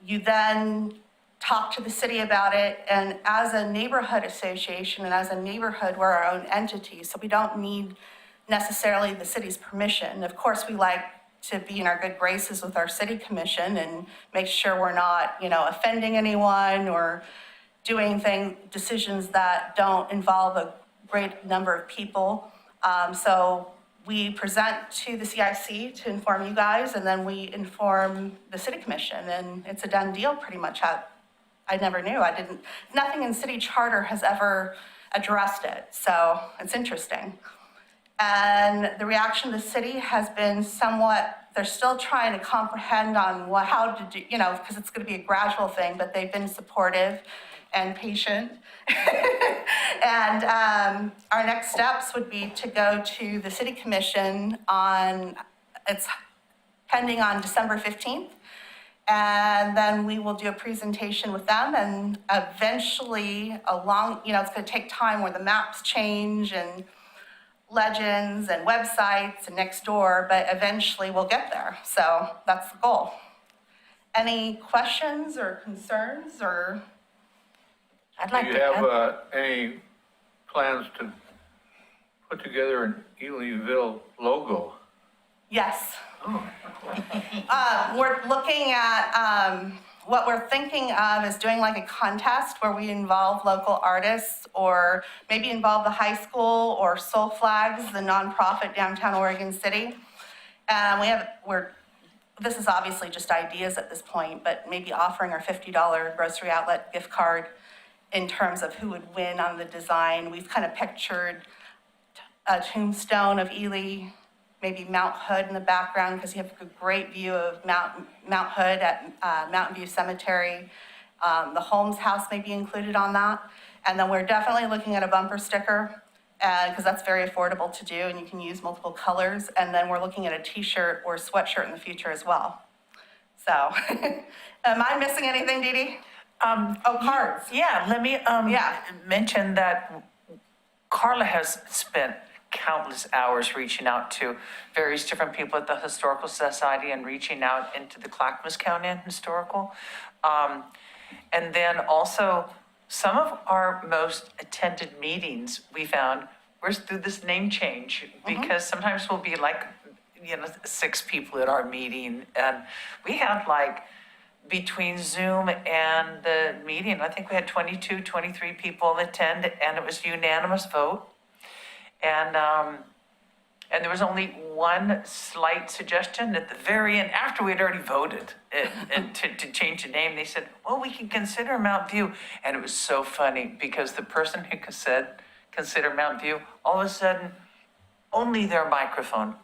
you then talk to the city about it, and as a neighborhood association and as a neighborhood, we're our own entity, so we don't need necessarily the city's permission. Of course, we like to be in our good graces with our city commission and make sure we're not, you know, offending anyone or doing decisions that don't involve a great number of people. So we present to the CIC to inform you guys, and then we inform the city commission, and it's a done deal pretty much. I never knew, nothing in city charter has ever addressed it, so it's interesting. And the reaction of the city has been somewhat, they're still trying to comprehend on how to do, you know, because it's going to be a gradual thing, but they've been supportive. and patient. And our next steps would be to go to the city commission on, it's pending on December 15th. And then we will do a presentation with them, and eventually along, you know, it's gonna take time where the maps change and legends and websites and next door, but eventually we'll get there. So that's the goal. Any questions or concerns or? I'd Do like you to have add, any plans to put together an E-Leanville logo? Yes. We're looking at, what we're thinking of is doing like a contest where we involve local artists or maybe involve the high school or Soul Flags, the nonprofit downtown Oregon City. And this is obviously just ideas at this point, but maybe offering our $50 grocery outlet gift card in terms of who would win on the design. We've kind of pictured a tombstone of Ely, maybe Mount Hood in the background, because you have a great view of Mount Hood at Mountain View Cemetery. The Holmes House may be included on that. And then we're definitely looking at a bumper sticker, because that's very affordable to do, and you can use multiple colors. And then we're looking at a t-shirt or sweatshirt in the future as well. So, am I missing anything, Dee Dee? Cards. yeah, let me, Yeah. mention that Carla has spent countless hours reaching out to various different people at the Historical Society and reaching out into the Clackamas County Historical. And then also, some of our most attended meetings, we found, were through this name change, because sometimes we'll be like, 6 people at our meeting, and we had like, between Zoom and the meeting, I think we had 22, 23 people attend, and it was unanimous vote. And there was only one slight suggestion at the very end, after we'd already voted and to change the name. They said, well, we can consider Mount View. And it was so funny, because the person who said, consider Mount View, all of a sudden, only their microphone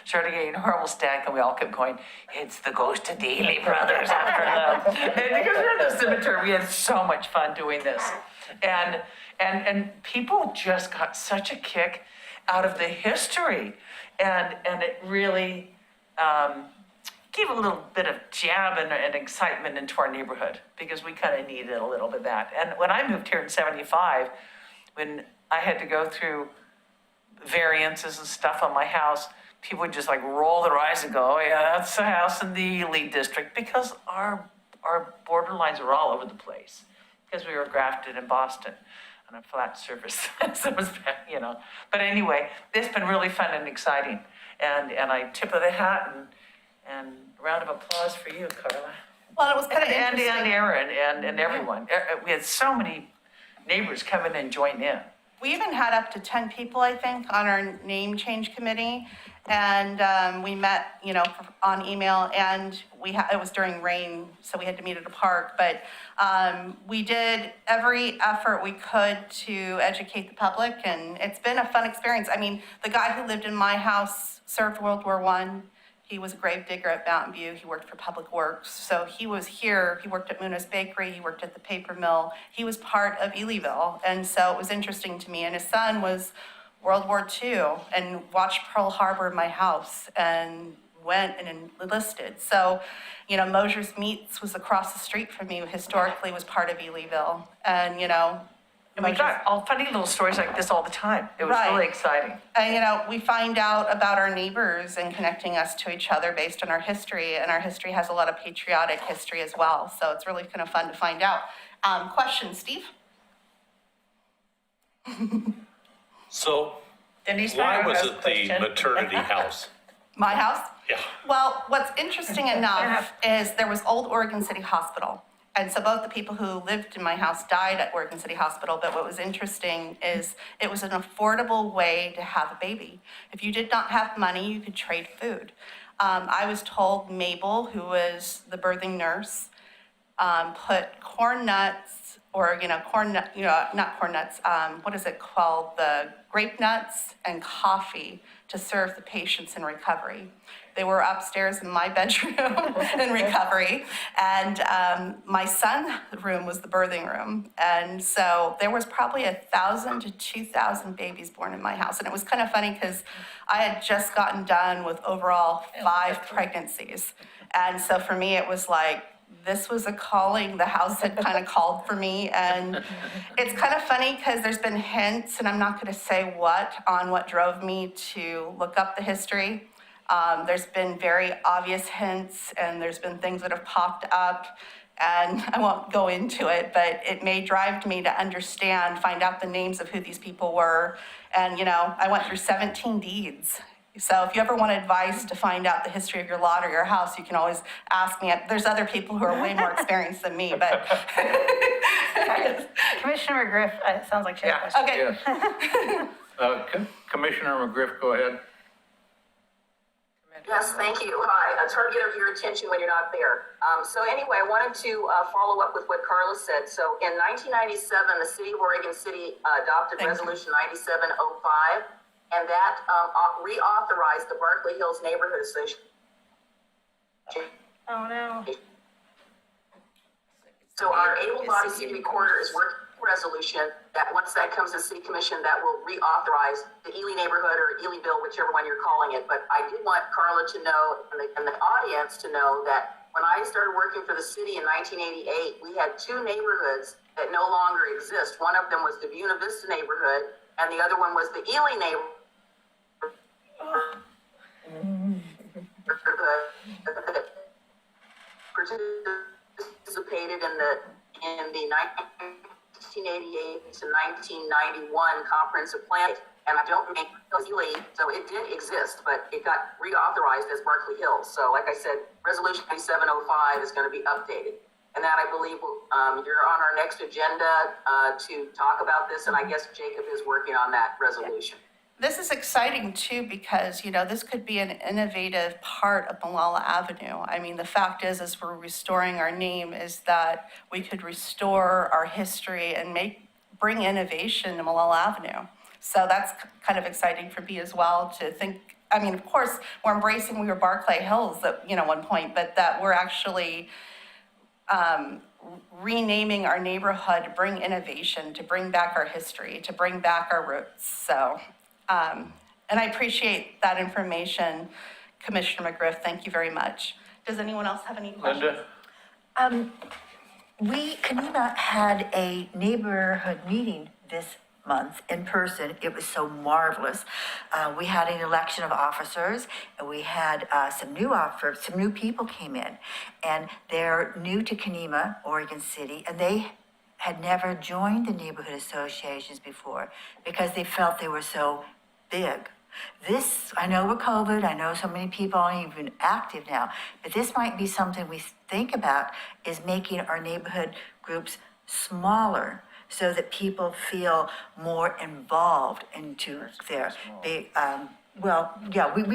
started getting horrible static, and we all kept going, it's the ghost of the Ely brothers after them. And because we're in the cemetery, we had so much fun doing this. And people just got such a kick out of the history, and it really gave a little bit of jab and excitement into our neighborhood, because we kind of needed a little bit of that. And when I moved here in '75, when I had to go through variances and stuff on my house, people would just like roll their eyes and go, oh yeah, that's a house in the Ely district, because our borderlines were all over the place, because we were grafted in Boston on a flat surface. So it was, But anyway, it's been really fun and exciting. And I tip of the hat and round of applause for you, Carla. Well, it was kind of And interesting. Aaron and everyone. We had so many neighbors come in and join in. We even had up to 10 people, I think, on our name change committee. And we met, on email, and it was during rain, so we had to meet at a park. But we did every effort we could to educate the public, and it's been a fun experience. I mean, the guy who lived in my house served World War I. He was a grave digger at Mountain View. He worked for Public Works. So he was here. He worked at Munoz Bakery. He worked at the paper mill. He was part of E-Leanville. And so it was interesting to me. And his son was World War II and watched Pearl Harbor in my house and went and enlisted. So, Mosher's Meats was across the street from me, historically was part of E-Leanville. And, And we got all funny little stories like this all the time. It was Right. really exciting. And, we find out about our neighbors and connecting us to each other based on our history, and our history has a lot of patriotic history as well. So it's really kind of fun to find out. Question, Steve? So Denise why Meyer was has a it the question. maternity house? My house? Yeah. Well, what's interesting enough is there was Old Oregon City Hospital. And so both the people who lived in my house died at Oregon City Hospital, but what was interesting is it was an affordable way to have a baby. If you did not have money, you could trade food. I was told Mabel, who was the birthing nurse, put corn nuts or, not corn nuts, what is it called? The grape nuts and coffee to serve the patients in recovery. They were upstairs in my bedroom in recovery, and my son's room was the birthing room. And so there was probably 1,000 to 2,000 babies born in my house. And it was kind of funny because I had just gotten done with overall 5 pregnancies. And so for me, it was like, this was a calling. The house had kind of called for me. And it's kind of funny because there's been hints, and I'm not going to say what drove me to look up the history. There's been very obvious hints, and there's been things that have popped up, and I won't go into it, but it may drive me to find out the names of who these people were. And, I went through 17 deeds. So if you ever want advice to find out the history of your lot or your house, you can always ask me. There's other people who are way more experienced than me, but. Commissioner McGriff, it sounds like she has a question. Okay. Yes. Commissioner McGriff, go ahead. Yes, thank you. Hi, a target of your attention when you're not there. So anyway, I wanted to follow up with what Carla said. So in 1997, the City of Oregon City adopted Resolution 9705, and that reauthorized the Berkeley Hills Neighborhood Association. Oh, no. So our able-bodied city recorder is working on a resolution that once that comes to city commission, that will reauthorize the Ely neighborhood or E-Leanville, whichever one you're calling it. But I did want Carla to know and the audience to know that when I started working for the city in 1988, we had 2 neighborhoods that no longer exist. One of them was the Buena Vista neighborhood, and the other one was the Ely neighborhood. Participated in the 1988 to 1991 comprehensive plan, and I don't make Ely, so it did exist, but it got reauthorized as Berkeley Hills. So, like I said, Resolution 9705 is going to be updated, and that I believe you're on our next agenda to talk about this, and I guess Jacob is working on that resolution. This is exciting too because, this could be an innovative part of Malala Avenue. I mean, the fact is, as we're restoring our name, is that we could restore our history and bring innovation to Malala Avenue. So that's kind of exciting for me as well to think. I mean, of course, we were Barclay Hills at, one point, but that we're actually renaming our neighborhood to bring innovation, to bring back our history, to bring back our roots. So. And I appreciate that information, Commissioner McGriff. Thank you very much. Does anyone else have any questions? Linda? Kenema had a neighborhood meeting this month in person. It was so marvelous. We had an election of officers, and we had some new people came in, and they're new to Kenema, Oregon City, and they had never joined the neighborhood associations before because they felt they were so big. This, I know with COVID, I know so many people aren't even active now, but this might be something we think about, is making our neighborhood groups smaller so that people feel more involved into their, we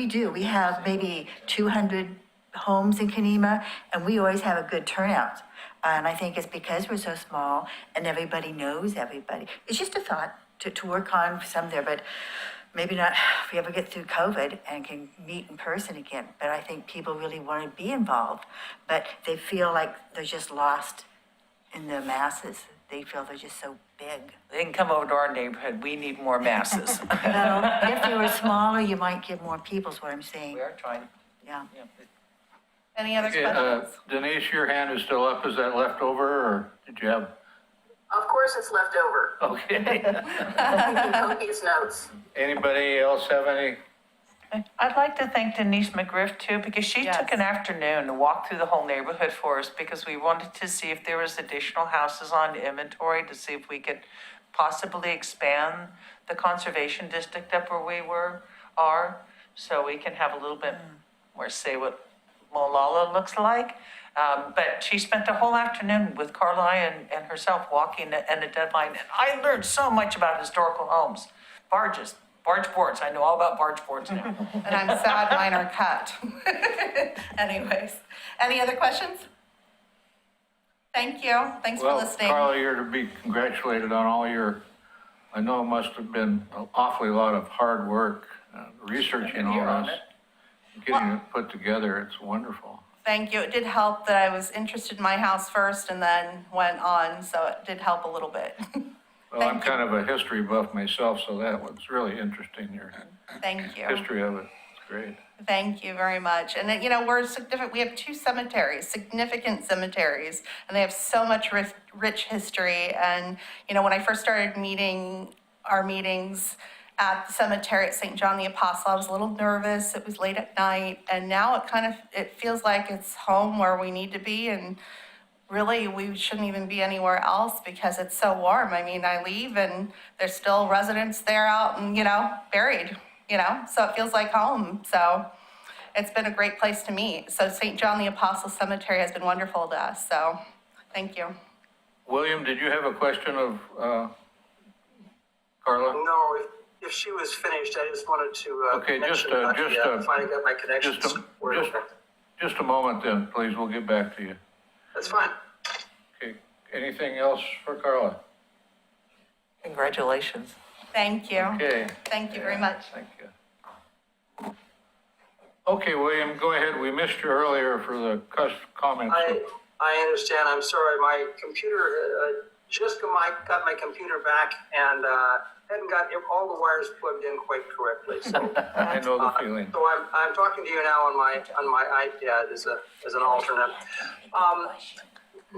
do. We have maybe 200 homes in Kenema, and we always have a good turnout. And I think it's because we're so small and everybody knows everybody. It's just a thought to work on some there, but maybe not if we ever get through COVID and can meet in person again. But I think people really want to be involved, but they feel like they're just lost in the masses. They feel they're just so big. They can come over to our neighborhood. We need more masses. No, if they were smaller, you might get more people, is what I'm saying. We are trying. Yeah. Any other questions? Denise, your hand is still up. Is that left over, or did you have? Of course, it's left over. Okay. Copious notes. Anybody else have any? I'd like to thank Denise McGriff too, because she took an afternoon to walk through the whole neighborhood for us, because we wanted to see if there was additional houses on inventory, to see if we could possibly expand the conservation district up where we are, so we can have a little bit more say what Malala looks like. But she spent the whole afternoon with Carla and herself walking and a deadline. And I learned so much about historical homes, barge boards. I know all about barge boards now. And I'm sad mine are cut. Anyways, any other questions? Thank you. Thanks for Well, listening. Carla, you're to be congratulated on all your, I know it must have been an awfully lot of hard work, researching all this, getting it put together. It's wonderful. Thank you. It did help that I was interested in my house first and then went on, so it did help a little bit. Well, I'm kind of a history buff myself, so that was really interesting, your Thank you. history of it. It's great. Thank you very much. And then, we're significant, we have 2 cemeteries, significant cemeteries, and they have so much rich history. And, when I first started our meetings at the cemetery at St. John the Apostle, I was a little nervous. It was late at night. And now it feels like it's home where we need to be. And really, we shouldn't even be anywhere else because it's so warm. I mean, I leave and there's still residents there out and, buried. So it feels like home. So it's been a great place to meet. So St. John the Apostle Cemetery has been wonderful to us. So thank you. William, did you have a question of Carla? No, if she was finished, I just wanted to Okay, mention about finally got my connections. Just a moment then, please. We'll get back to you. That's fine. Okay. Anything else for Carla? Congratulations. Thank you. Okay. Thank you very much. Thank you. Okay, William, go ahead. We missed you earlier for the comments. I understand. I'm sorry. My computer just got my computer back and hadn't got all the wires plugged in quite correctly. So I know the feeling. So I'm talking to you now on my iPad as an alternate.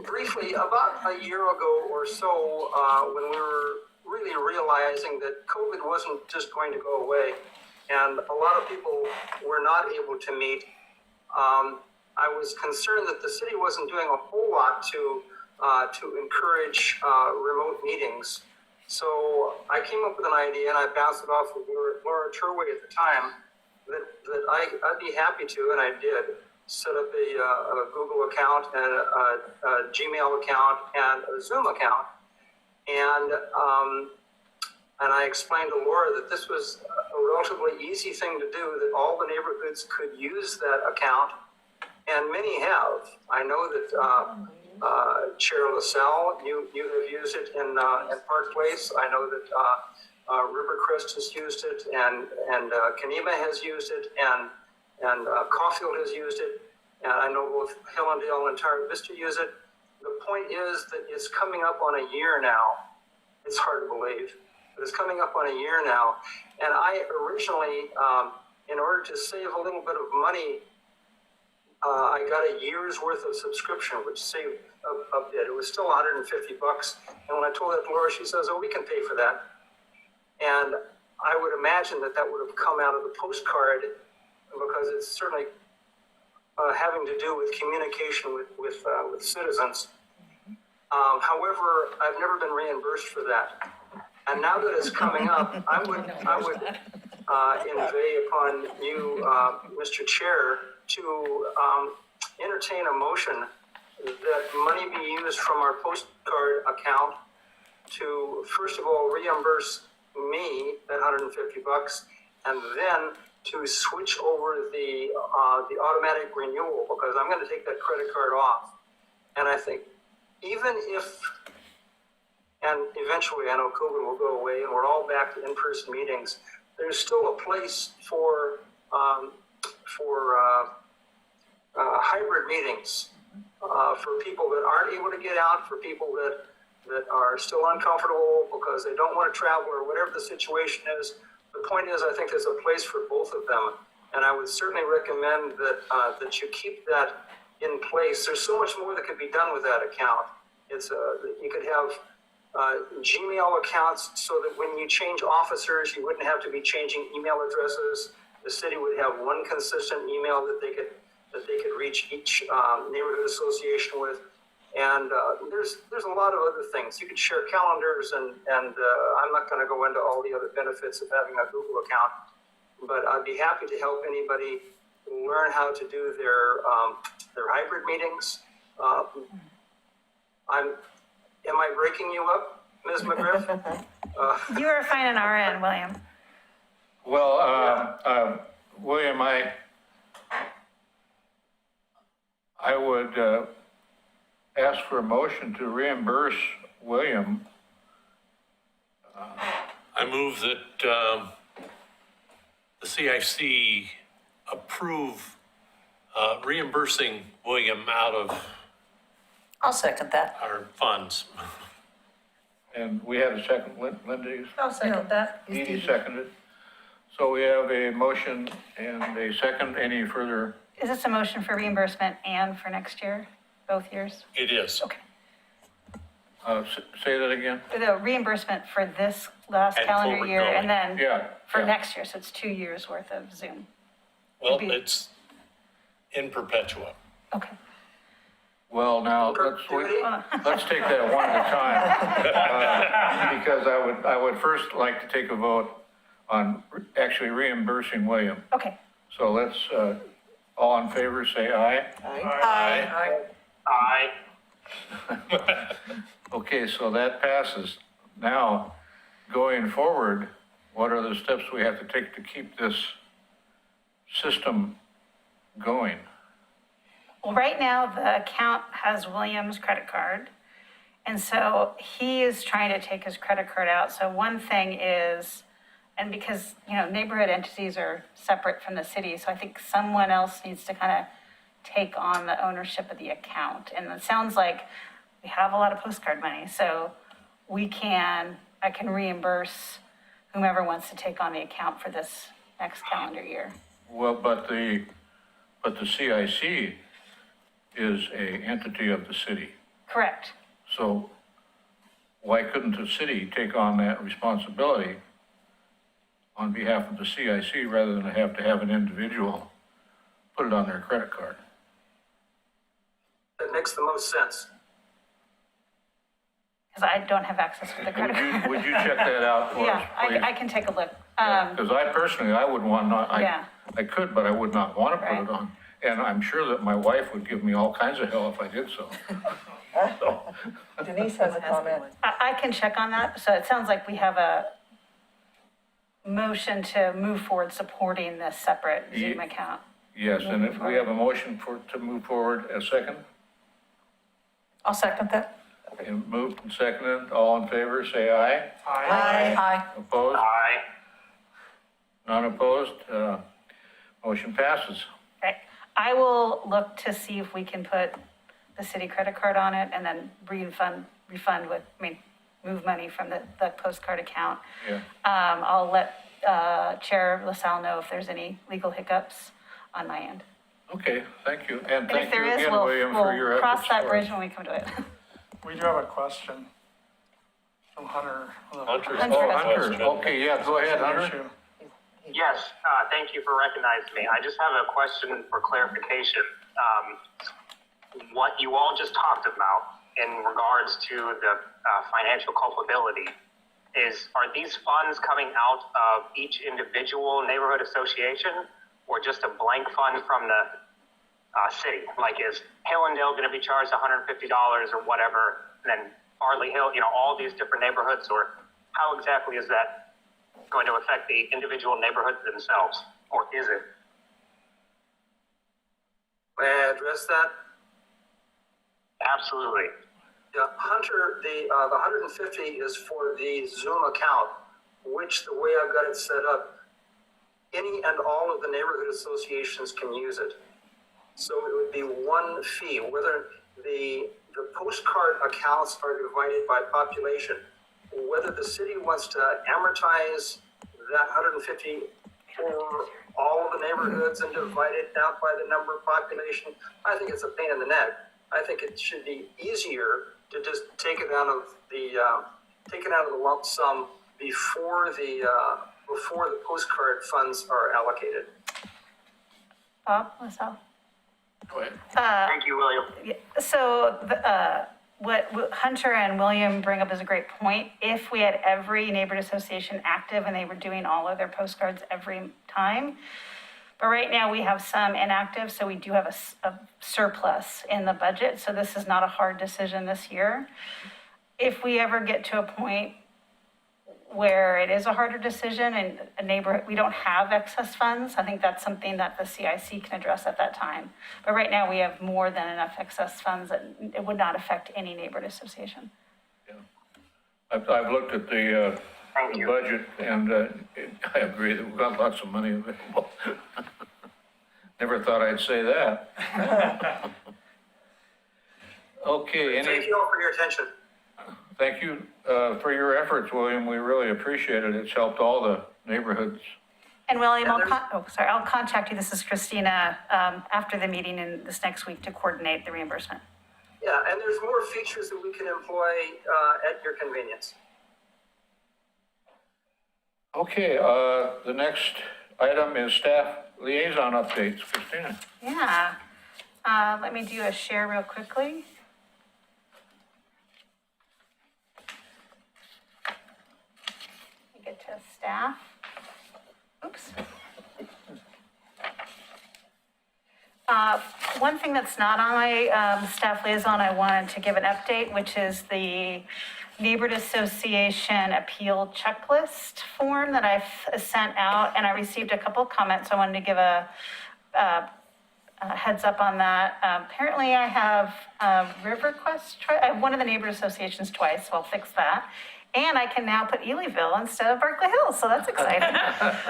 Briefly, about a year ago or so, when we were really realizing that COVID wasn't just going to go away, and a lot of people were not able to meet, I was concerned that the city wasn't doing a whole lot to encourage remote meetings. So I came up with an idea, and I bounced it off of Laura Turway at the time, that I'd be happy to, and I did, set up a Google account and a Gmail account and a Zoom account. And I explained to Laura that this was a relatively easy thing to do, that all the neighborhoods could use that account, and many have. I know that Chair LaSalle, you have used it in Park Place. I know that Rivercrest has used it, and Kenema has used it, and Caulfield has used it, and I know both Hillendale and Tar Vista use it. The point is that it's coming up on a year now. It's hard to believe, but it's coming up on a year now. And I originally, in order to save a little bit of money, I got a year's worth of subscription, which saved a bit. It was still $150. And when I told that to Laura, she says, "Oh, we can pay for that." And I would imagine that would have come out of the postcard, because it's certainly having to do with communication with citizens. However, I've never been reimbursed for that. And now that it's coming up, I would invite upon you, Mr. Chair, to entertain a motion that money be used from our postcard account to, first of all, reimburse me that $150, and then to switch over the automatic renewal, because I'm going to take that credit card off. And I think even if, and eventually I know COVID will go away and we're all back to in-person meetings, there's still a place for hybrid meetings, for people that aren't able to get out, for people that are still uncomfortable because they don't want to travel or whatever the situation is. The point is, I think there's a place for both of them, and I would certainly recommend that you keep that in place. There's so much more that could be done with that account. It's you could have Gmail accounts so that when you change officers, you wouldn't have to be changing email addresses. The city would have one consistent email that they could reach each neighborhood association with. And there's a lot of other things. You could share calendars, and I'm not going to go into all the other benefits of having a Google account, but I'd be happy to help anybody learn how to do their hybrid meetings. Am I breaking you up, Ms. McGriff? You are fine on our end, William. Well, William, I would ask for a motion to reimburse William. I move that the CIC approve reimbursing William out of I'll second that. our funds. And we had a second, Linda? I'll second that. Edie seconded. So we have a motion and a second. Any further? Is this a motion for reimbursement and for next year, both years? It is. Okay. Say that again? The reimbursement for this last And calendar forward year going. and then Yeah. for yeah. next year, so it's 2 years worth of Zoom. Well, be- it's in perpetua. Okay. Well, now, let's take that one at a time. Because I would first like to take a vote on actually reimbursing William. Okay. So let's, all in favor, say aye. Aye. Aye. Okay, so that passes. Now, going forward, what are the steps we have to take to keep this system going? Well, right now, the account has William's credit card. And so he is trying to take his credit card out. So one thing is, and because, you know, neighborhood entities are separate from the city, so I think someone else needs to kind of take on the ownership of the account. And it sounds like we have a lot of postcard money, so I can reimburse whomever wants to take on the account for this next calendar year. Well, but the CIC is a entity of the city. Correct. So why couldn't the city take on that responsibility on behalf of the CIC rather than have to have an individual put it on their credit card? That makes the most sense. Because I don't have access to the credit card. Would you check that out for us, Yeah, please? I can take a look. Because I personally, I would want not, Yeah. I could, but I would not want to put Right. it on. And I'm sure that my wife would give me all kinds of hell if I did so. Denise has a comment. I can check on that. So it sounds like we have a motion to move forward supporting this separate Zoom account. Yes, and if we have a motion to move forward, a second? I'll second that. And moved and seconded, all in favor, say aye. Aye. Opposed? Aye. None opposed? Motion passes. Okay. I will look to see if we can put the city credit card on it and then move money from the postcard account. Yeah. I'll let Chair LaSalle know if there's any legal hiccups on my end. Okay, thank you. And And if thank there you is, again, William, for your we'll efforts. cross that for bridge us. when we come to it. We do have a question from Hunter. Hunter's Hunter. Hunter, okay, yeah, go ahead, Hunter. Issue. Yes, thank you for recognizing me. I just have a question for clarification. What you all just talked about in regards to the financial culpability are these funds coming out of each individual neighborhood association or just a blank fund from the city? Like, is Hillendale going to be charged $150 or whatever, and then Farley Hill, all these different neighborhoods, or how exactly is that going to affect the individual neighborhoods themselves, or is it? May I address that? Absolutely. Yeah, Hunter, the 150 is for the Zoom account, which the way I've got it set up, any and all of the neighborhood associations can use it. So it would be one fee, whether the postcard accounts are divided by population, whether the city wants to amortize that 150 for all of the neighborhoods and divide it out by the number of population. I think it's a pain in the neck. I think it should be easier to just take it out of the lump sum before the postcard funds are allocated. Bob, LaSalle? Go ahead. Thank you, William. So what Hunter and William bring up is a great point. If we had every neighborhood association active and they were doing all of their postcards every time, but right now we have some inactive, so we do have a surplus in the budget. So this is not a hard decision this year. If we ever get to a point where it is a harder decision and a neighborhood, we don't have excess funds. I think that's something that the CIC can address at that time. But right now, we have more than enough excess funds that it would not affect any neighborhood association. I've looked at the budget, and I agree that we've got lots of money available. Never thought I'd say that. Okay, Thank you all for your attention. thank you for your efforts, William. We really appreciate it. It's helped all the neighborhoods. And William, And I'll contact you, this is Christina, after the meeting in this next week to coordinate the reimbursement. Yeah, and there's more features that we can employ at your convenience. Okay, the next item is staff liaison updates. Christina? Yeah, let me do a share real quickly. Let me get to staff. Oops. One thing that's not on my staff liaison, I wanted to give an update, which is the Neighborhood Association appeal checklist form that I've sent out, and I received a couple of comments. I wanted to give a heads up on that. Apparently, I have RiverQuest. I have one of the neighborhood associations twice, so I'll fix that. And I can now put E-Leanville instead of Berkeley Hills, so that's exciting.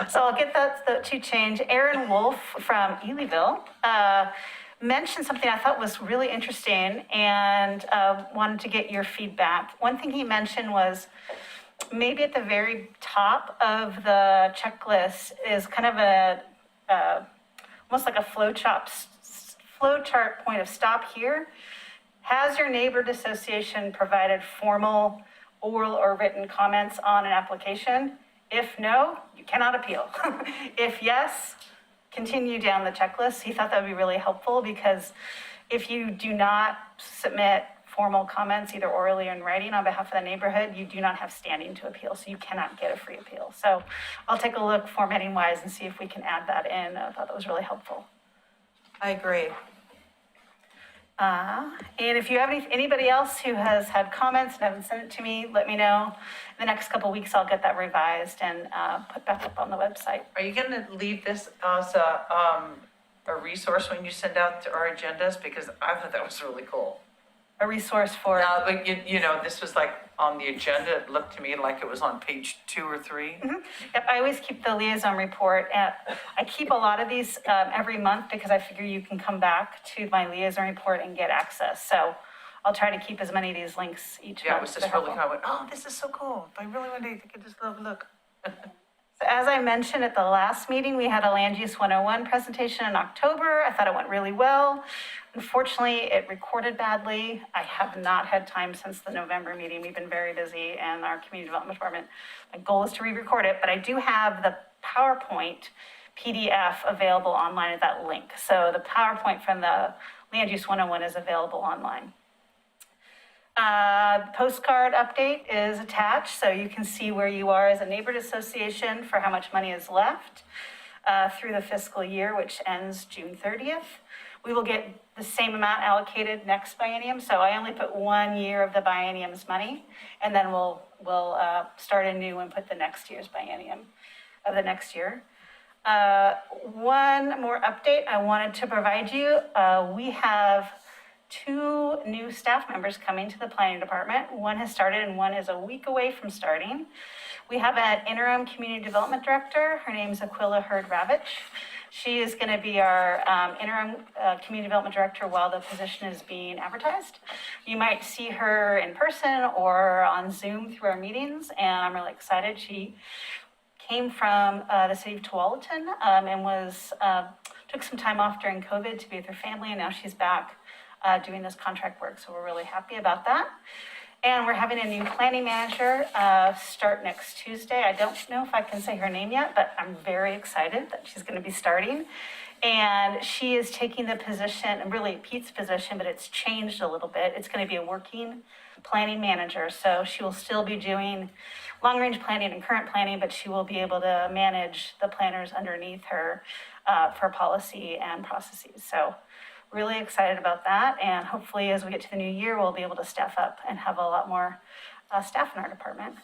So I'll get that to change. Aaron Wolf from E-Leanville mentioned something I thought was really interesting and wanted to get your feedback. One thing he mentioned was maybe at the very top of the checklist is kind of a almost like a flow chart point of stop here. Has your neighborhood association provided formal oral or written comments on an application? If no, you cannot appeal. If yes, continue down the checklist. He thought that would be really helpful because if you do not submit formal comments, either orally or in writing on behalf of the neighborhood, you do not have standing to appeal, so you cannot get a free appeal. So I'll take a look formatting wise and see if we can add that in. I thought that was really helpful. I agree. And if you have anybody else who has had comments and haven't sent it to me, let me know. In the next couple of weeks, I'll get that revised and put back up on the website. Are you gonna leave this as a resource when you send out our agendas? Because I thought that was really cool. A resource for. No, but you know, this was like on the agenda. It looked to me like it was on page 2 or 3. Mm-hmm. Yep, I always keep the liaison report. I keep a lot of these every month because I figure you can come back to my liaison report and get access. So I'll try to keep as many of these links each month. Yeah, it was just really kind of went, oh, this is so cool. If I really wanted to get this look. So as I mentioned at the last meeting, we had a Land Use 101 presentation in October. I thought it went really well. Unfortunately, it recorded badly. I have not had time since the November meeting. We've been very busy and our community development department, my goal is to re-record it, but I do have the PowerPoint PDF available online at that link. So the PowerPoint from the Land Use 101 is available online. Postcard update is attached, so you can see where you are as a neighborhood association for how much money is left through the fiscal year, which ends June 30th. We will get the same amount allocated next biennium, so I only put 1 year of the biennium's money, and then we'll start anew and put the next year's biennium of the next year. One more update I wanted to provide you. We have 2 new staff members coming to the planning department. One has started and one is a week away from starting. We have an interim community development director. Her name is Aquila Hurd-Ravitch. She is going to be our interim community development director while the position is being advertised. You might see her in person or on Zoom through our meetings, and I'm really excited. She came from the city of Tualatin and took some time off during COVID to be with her family, and now she's back doing this contract work, so we're really happy about that. And we're having a new planning manager start next Tuesday. I don't know if I can say her name yet, but I'm very excited that she's going to be starting. And she is taking the position, really Pete's position, but it's changed a little bit. It's going to be a working planning manager. So she will still be doing long-range planning and current planning, but she will be able to manage the planners underneath her for policy and processes. So really excited about that, and hopefully as we get to the new year, we'll be able to staff up and have a lot more staff in our department.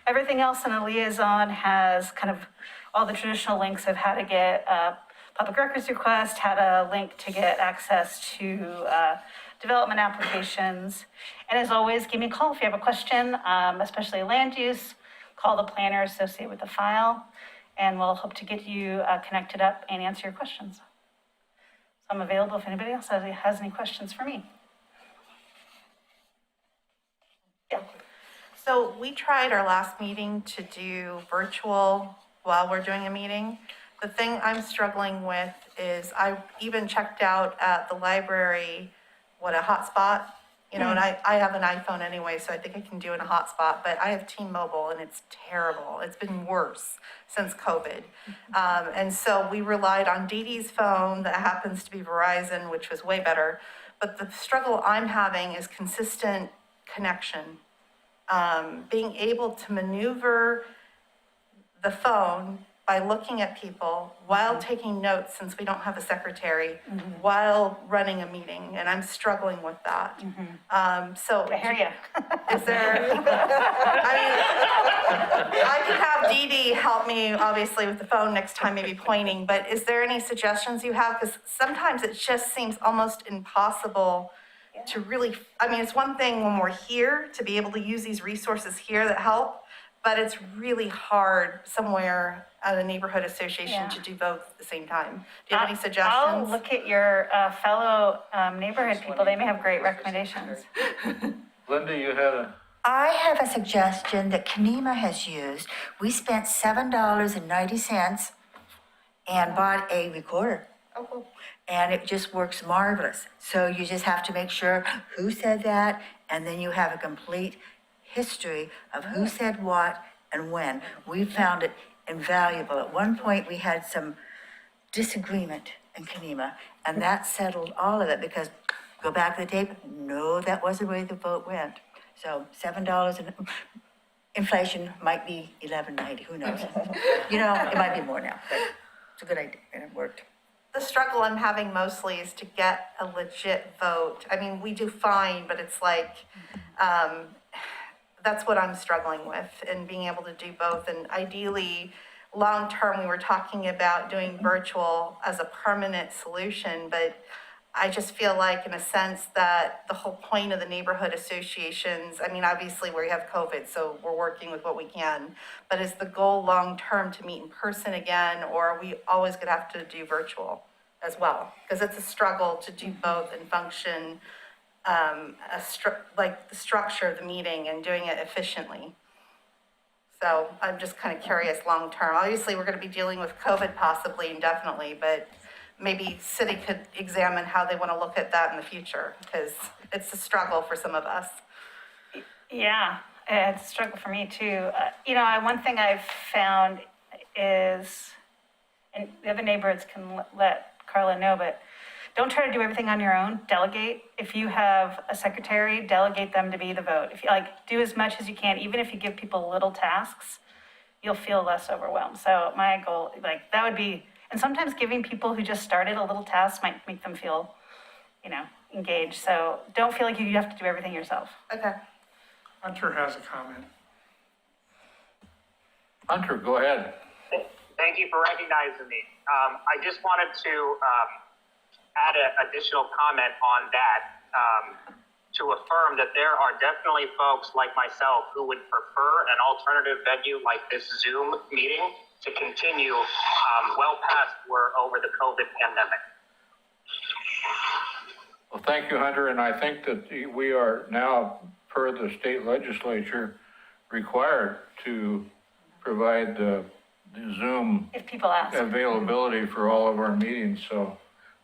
Everything else in the liaison has kind of all the traditional links of how to get a public records request, how to link to get access to development applications. And as always, give me a call if you have a question, especially land use. Call the planner associated with the file, and we'll hope to get you connected up and answer your questions. So I'm available if anybody else has any questions for me. Yeah. So we tried our last meeting to do virtual while we're doing a meeting. The thing I'm struggling with is I even checked out at the library, what a hotspot, you know, and I have an iPhone anyway, so I think I can do it in a hotspot, but I have T-Mobile and it's terrible. It's been worse since COVID. And so we relied on Dee Dee's phone that happens to be Verizon, which was way better. But the struggle I'm having is consistent connection. Being able to maneuver the phone by looking at people while taking notes, since we don't have a secretary, while running a meeting, and I'm struggling with that. So I hear you. is there, I mean, I could have Dee Dee help me, obviously, with the phone next time, maybe pointing, but is there any suggestions you have? Because sometimes it just seems almost impossible to really, I mean, it's one thing when we're here to be able to use these resources here that help, but it's really hard somewhere at a neighborhood association to do both at the same time. Do you have any suggestions? I'll look at your fellow neighborhood people. They may have great recommendations. Linda, you had a, I have a suggestion that Kenema has used. We spent $7.90 and bought a recorder. Oh, cool. And it just works marvelous. So you just have to make sure who said that, and then you have a complete history of who said what and when. We found it invaluable. At one point, we had some disagreement in Kenema, and that settled all of it, because go back to the tape, no, that wasn't the way the vote went. So $7 and inflation might be $11.90, who knows? You know, it might be more now, but it's a good idea, and it worked. The struggle I'm having mostly is to get a legit vote. I mean, we do fine, but it's like, that's what I'm struggling with, and being able to do both. And ideally, long-term, we were talking about doing virtual as a permanent solution, but I just feel like, in a sense, that the whole point of the neighborhood associations, I mean, obviously we have COVID, so we're working with what we can, but is the goal long-term to meet in person again, or are we always gonna have to do virtual as well? Because it's a struggle to do both and function, like the structure of the meeting and doing it efficiently. So I'm just kind of curious long-term. Obviously, we're gonna be dealing with COVID possibly indefinitely, but maybe city could examine how they want to look at that in the future, because it's a struggle for some of us. Yeah, it's a struggle for me too. You know, one thing I've found is, and the other neighborhoods can let Carla know, but don't try to do everything on your own. Delegate. If you have a secretary, delegate them to be the vote. If you do as much as you can, even if you give people little tasks, you'll feel less overwhelmed. So my goal, that would be, and sometimes giving people who just started a little task might make them feel, engaged. So don't feel like you have to do everything yourself. Okay. Hunter has a comment. Hunter, go ahead. Thank you for recognizing me. I just wanted to add an additional comment on that to affirm that there are definitely folks like myself who would prefer an alternative venue like this Zoom meeting to continue well past we're over the COVID pandemic. Well, thank you, Hunter, and I think that we are now, per the state legislature, required to provide the Zoom If people ask. availability for all of our meetings, so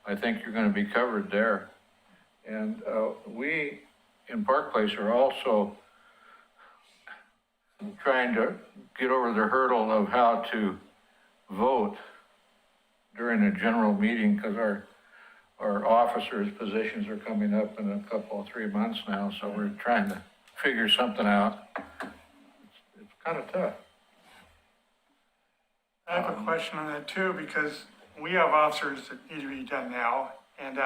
I think you're going to be covered there. And we, in Park Place, are also trying to get over the hurdle of how to vote during a general meeting, because our officers' positions are coming up in a couple, 3 months now, so we're trying to figure something out. It's kind of tough. I have a question on that too, because we have officers that need to be done now. And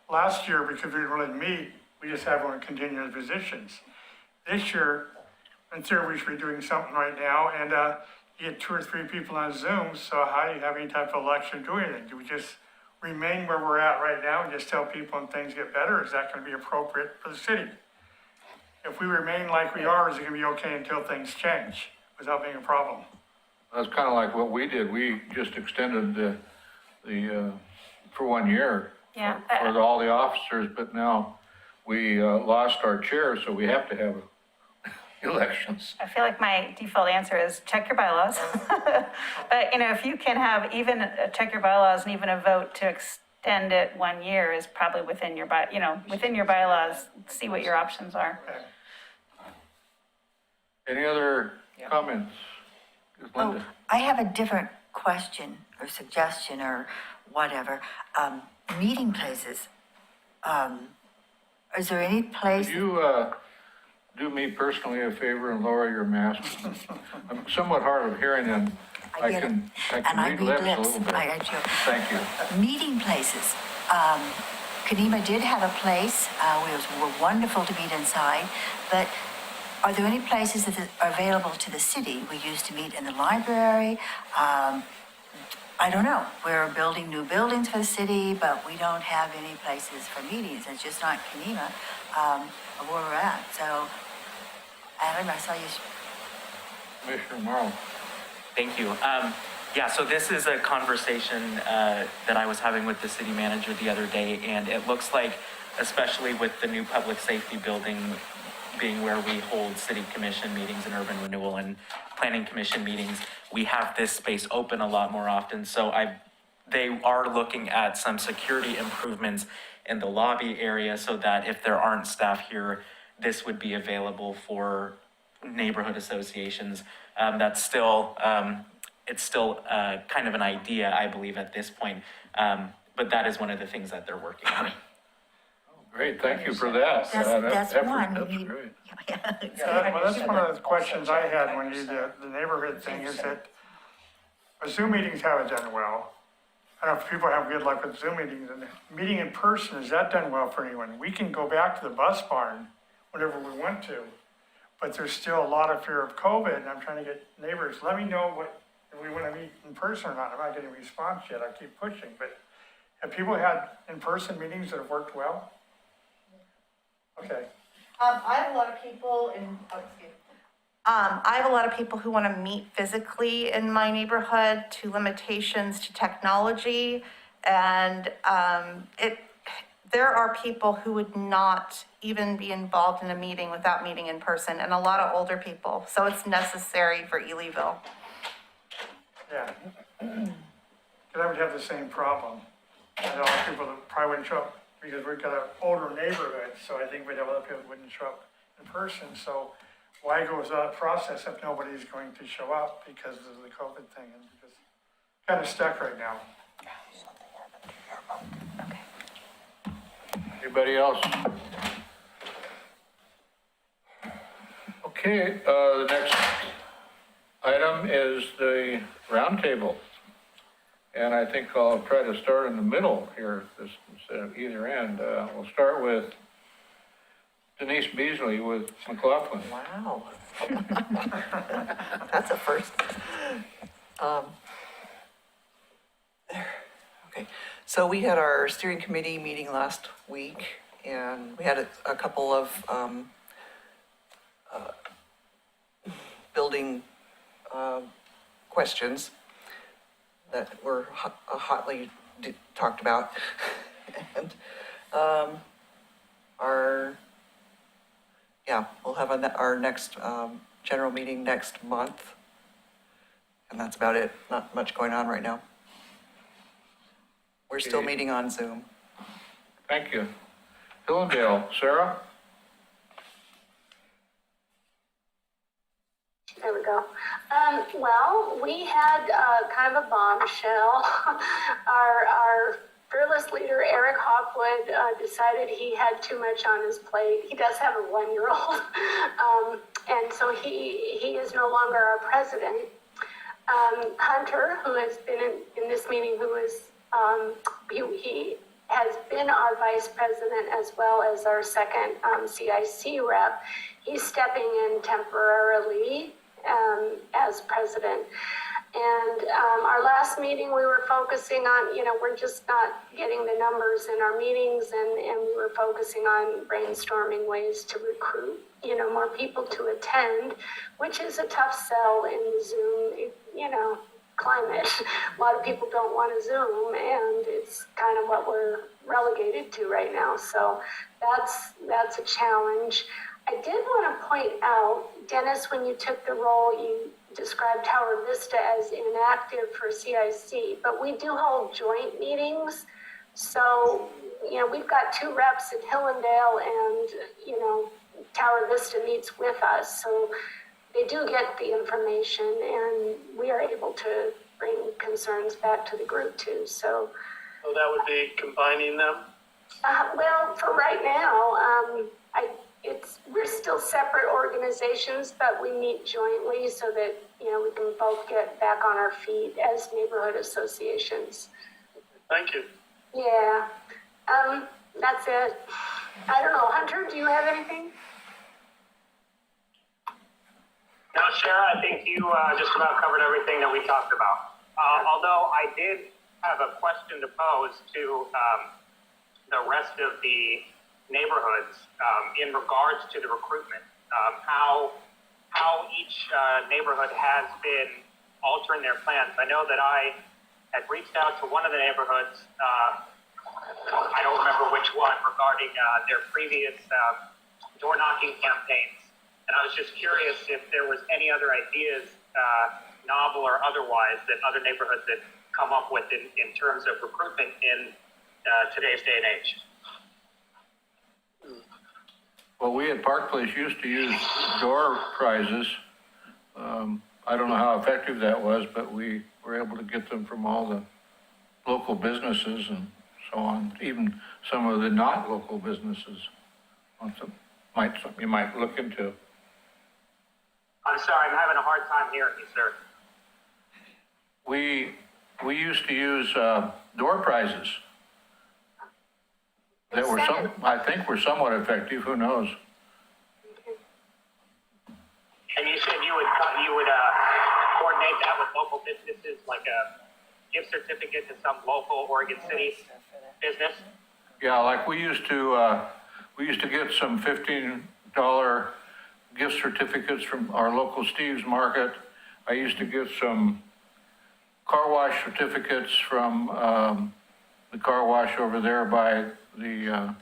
last year, because we didn't really meet, we just had one continue as positions. This year, in theory, we should be doing something right now, and, you get 2 or 3 people on Zoom, so how do you have any type of election, do anything? Do we just remain where we're at right now and just tell people when things get better? Is that gonna be appropriate for the city? If we remain like we are, is it gonna be okay until things change without being a problem? That's kind of like what we did. We just extended for 1 year. Yeah. For all the officers, but now we lost our chair, so we have to have elections. I feel like my default answer is check your bylaws. But, if you can have even, check your bylaws and even a vote to extend it 1 year is probably within your within your bylaws, see what your options are. Any other comments? Linda? I have a different question or suggestion or whatever. Meeting places. Is there any place? Could you do me personally a favor and lower your mask? I'm somewhat hard of hearing and I get can And I read read lips a lips. little bit. I joke. Thank you. Meeting places. Kanema did have a place, were wonderful to meet inside, but are there any places that are available to the city? We used to meet in the library. I don't know. We're building new buildings for the city, but we don't have any places for meetings. It's just not Kanema, of where we're at. So, Adam, I saw you. Commissioner Marlowe. Thank you. Yeah, so this is a conversation that I was having with the city manager the other day, and it looks like, especially with the new public safety building being where we hold city commission meetings and urban renewal and planning commission meetings, we have this space open a lot more often. So they are looking at some security improvements in the lobby area so that if there aren't staff here, this would be available for neighborhood associations. That's still, it's still kind of an idea, I believe, at this point. But that is one of the things that they're working on. Great, thank you for that. That's one. That's We need- great. Well, that's one of the questions I had when you did the neighborhood thing, is that Zoom meetings haven't done well. I don't know if people have good luck with Zoom meetings, and meeting in person, has that done well for anyone? We can go back to the bus barn whenever we want to, but there's still a lot of fear of COVID, and I'm trying to get neighbors, let me know if we want to meet in person or not. I'm not getting a response yet, I keep pushing, but have people had in-person meetings that have worked well? Okay. I have a lot of people I have a lot of people who want to meet physically in my neighborhood to limitations to technology. And there are people who would not even be involved in a meeting without meeting in person, and a lot of older people. So it's necessary for E-Leanville. Yeah. Because I would have the same problem. I know a lot of people that probably wouldn't show up because we've got an older neighborhood, so I think we'd have other people that wouldn't show up in person. So why go through that process if nobody's going to show up because of the COVID thing? And we're just kind of stuck right now. Anybody else? Okay, the next item is the roundtable. And I think I'll try to start in the middle here, instead of either end. We'll start with Denise Beasley with McLaughlin. Wow. That's a first. Okay, so we had our steering committee meeting last week, and we had a couple of building questions that were hotly talked about. And we'll have our next general meeting next month. And that's about it. Not much going on right now. We're still Okay. meeting on Zoom. Thank you. Hillendale, Sarah? There we go. Well, we had kind of a bombshell. Our fearless leader, Eric Hopwood, decided he had too much on his plate. He does have a 1-year-old. And so he is no longer our president. Hunter, who has been in this meeting, he has been our vice president as well as our second CIC rep. He's stepping in temporarily as president. And our last meeting, we were focusing on, we're just not getting the numbers in our meetings, and we were focusing on brainstorming ways to recruit, more people to attend, which is a tough sell in the Zoom, climate. A lot of people don't want to Zoom, and it's kind of what we're relegated to right now. So that's a challenge. I did want to point out, Dennis, when you took the role, you described Tower Vista as inactive for CIC, but we do hold joint meetings. So, we've got 2 reps in Hillendale, and, Tower Vista meets with us. So they do get the information, and we are able to bring concerns back to the group too. So that would be combining them? Well, for right now, we're still separate organizations, but we meet jointly so that, we can both get back on our feet as neighborhood associations. Thank you. Yeah, that's it. I don't know, Hunter, do you have anything? No, Shara, I think you just about covered everything that we talked about. Although I did have a question to pose to the rest of the neighborhoods in regards to the recruitment. How each neighborhood has been altering their plans. I know that I had reached out to one of the neighborhoods, I don't remember which one, regarding their previous door knocking campaigns. And I was just curious if there was any other ideas, novel or otherwise, that other neighborhoods had come up with in terms of recruitment in today's day and age. Well, we at Park Place used to use door prizes. I don't know how effective that was, but we were able to get them from all the local businesses and so on, even some of the not local businesses. Something you might look into. I'm sorry, I'm having a hard time hearing you, sir. We used to use door prizes that were I think were somewhat effective. Who knows? And you said you would coordinate that with local businesses, like a gift certificate to some local Oregon City business? Yeah, like we used to get some $15 gift certificates from our local Steve's Market. I used to get some car wash certificates from the car wash over there by the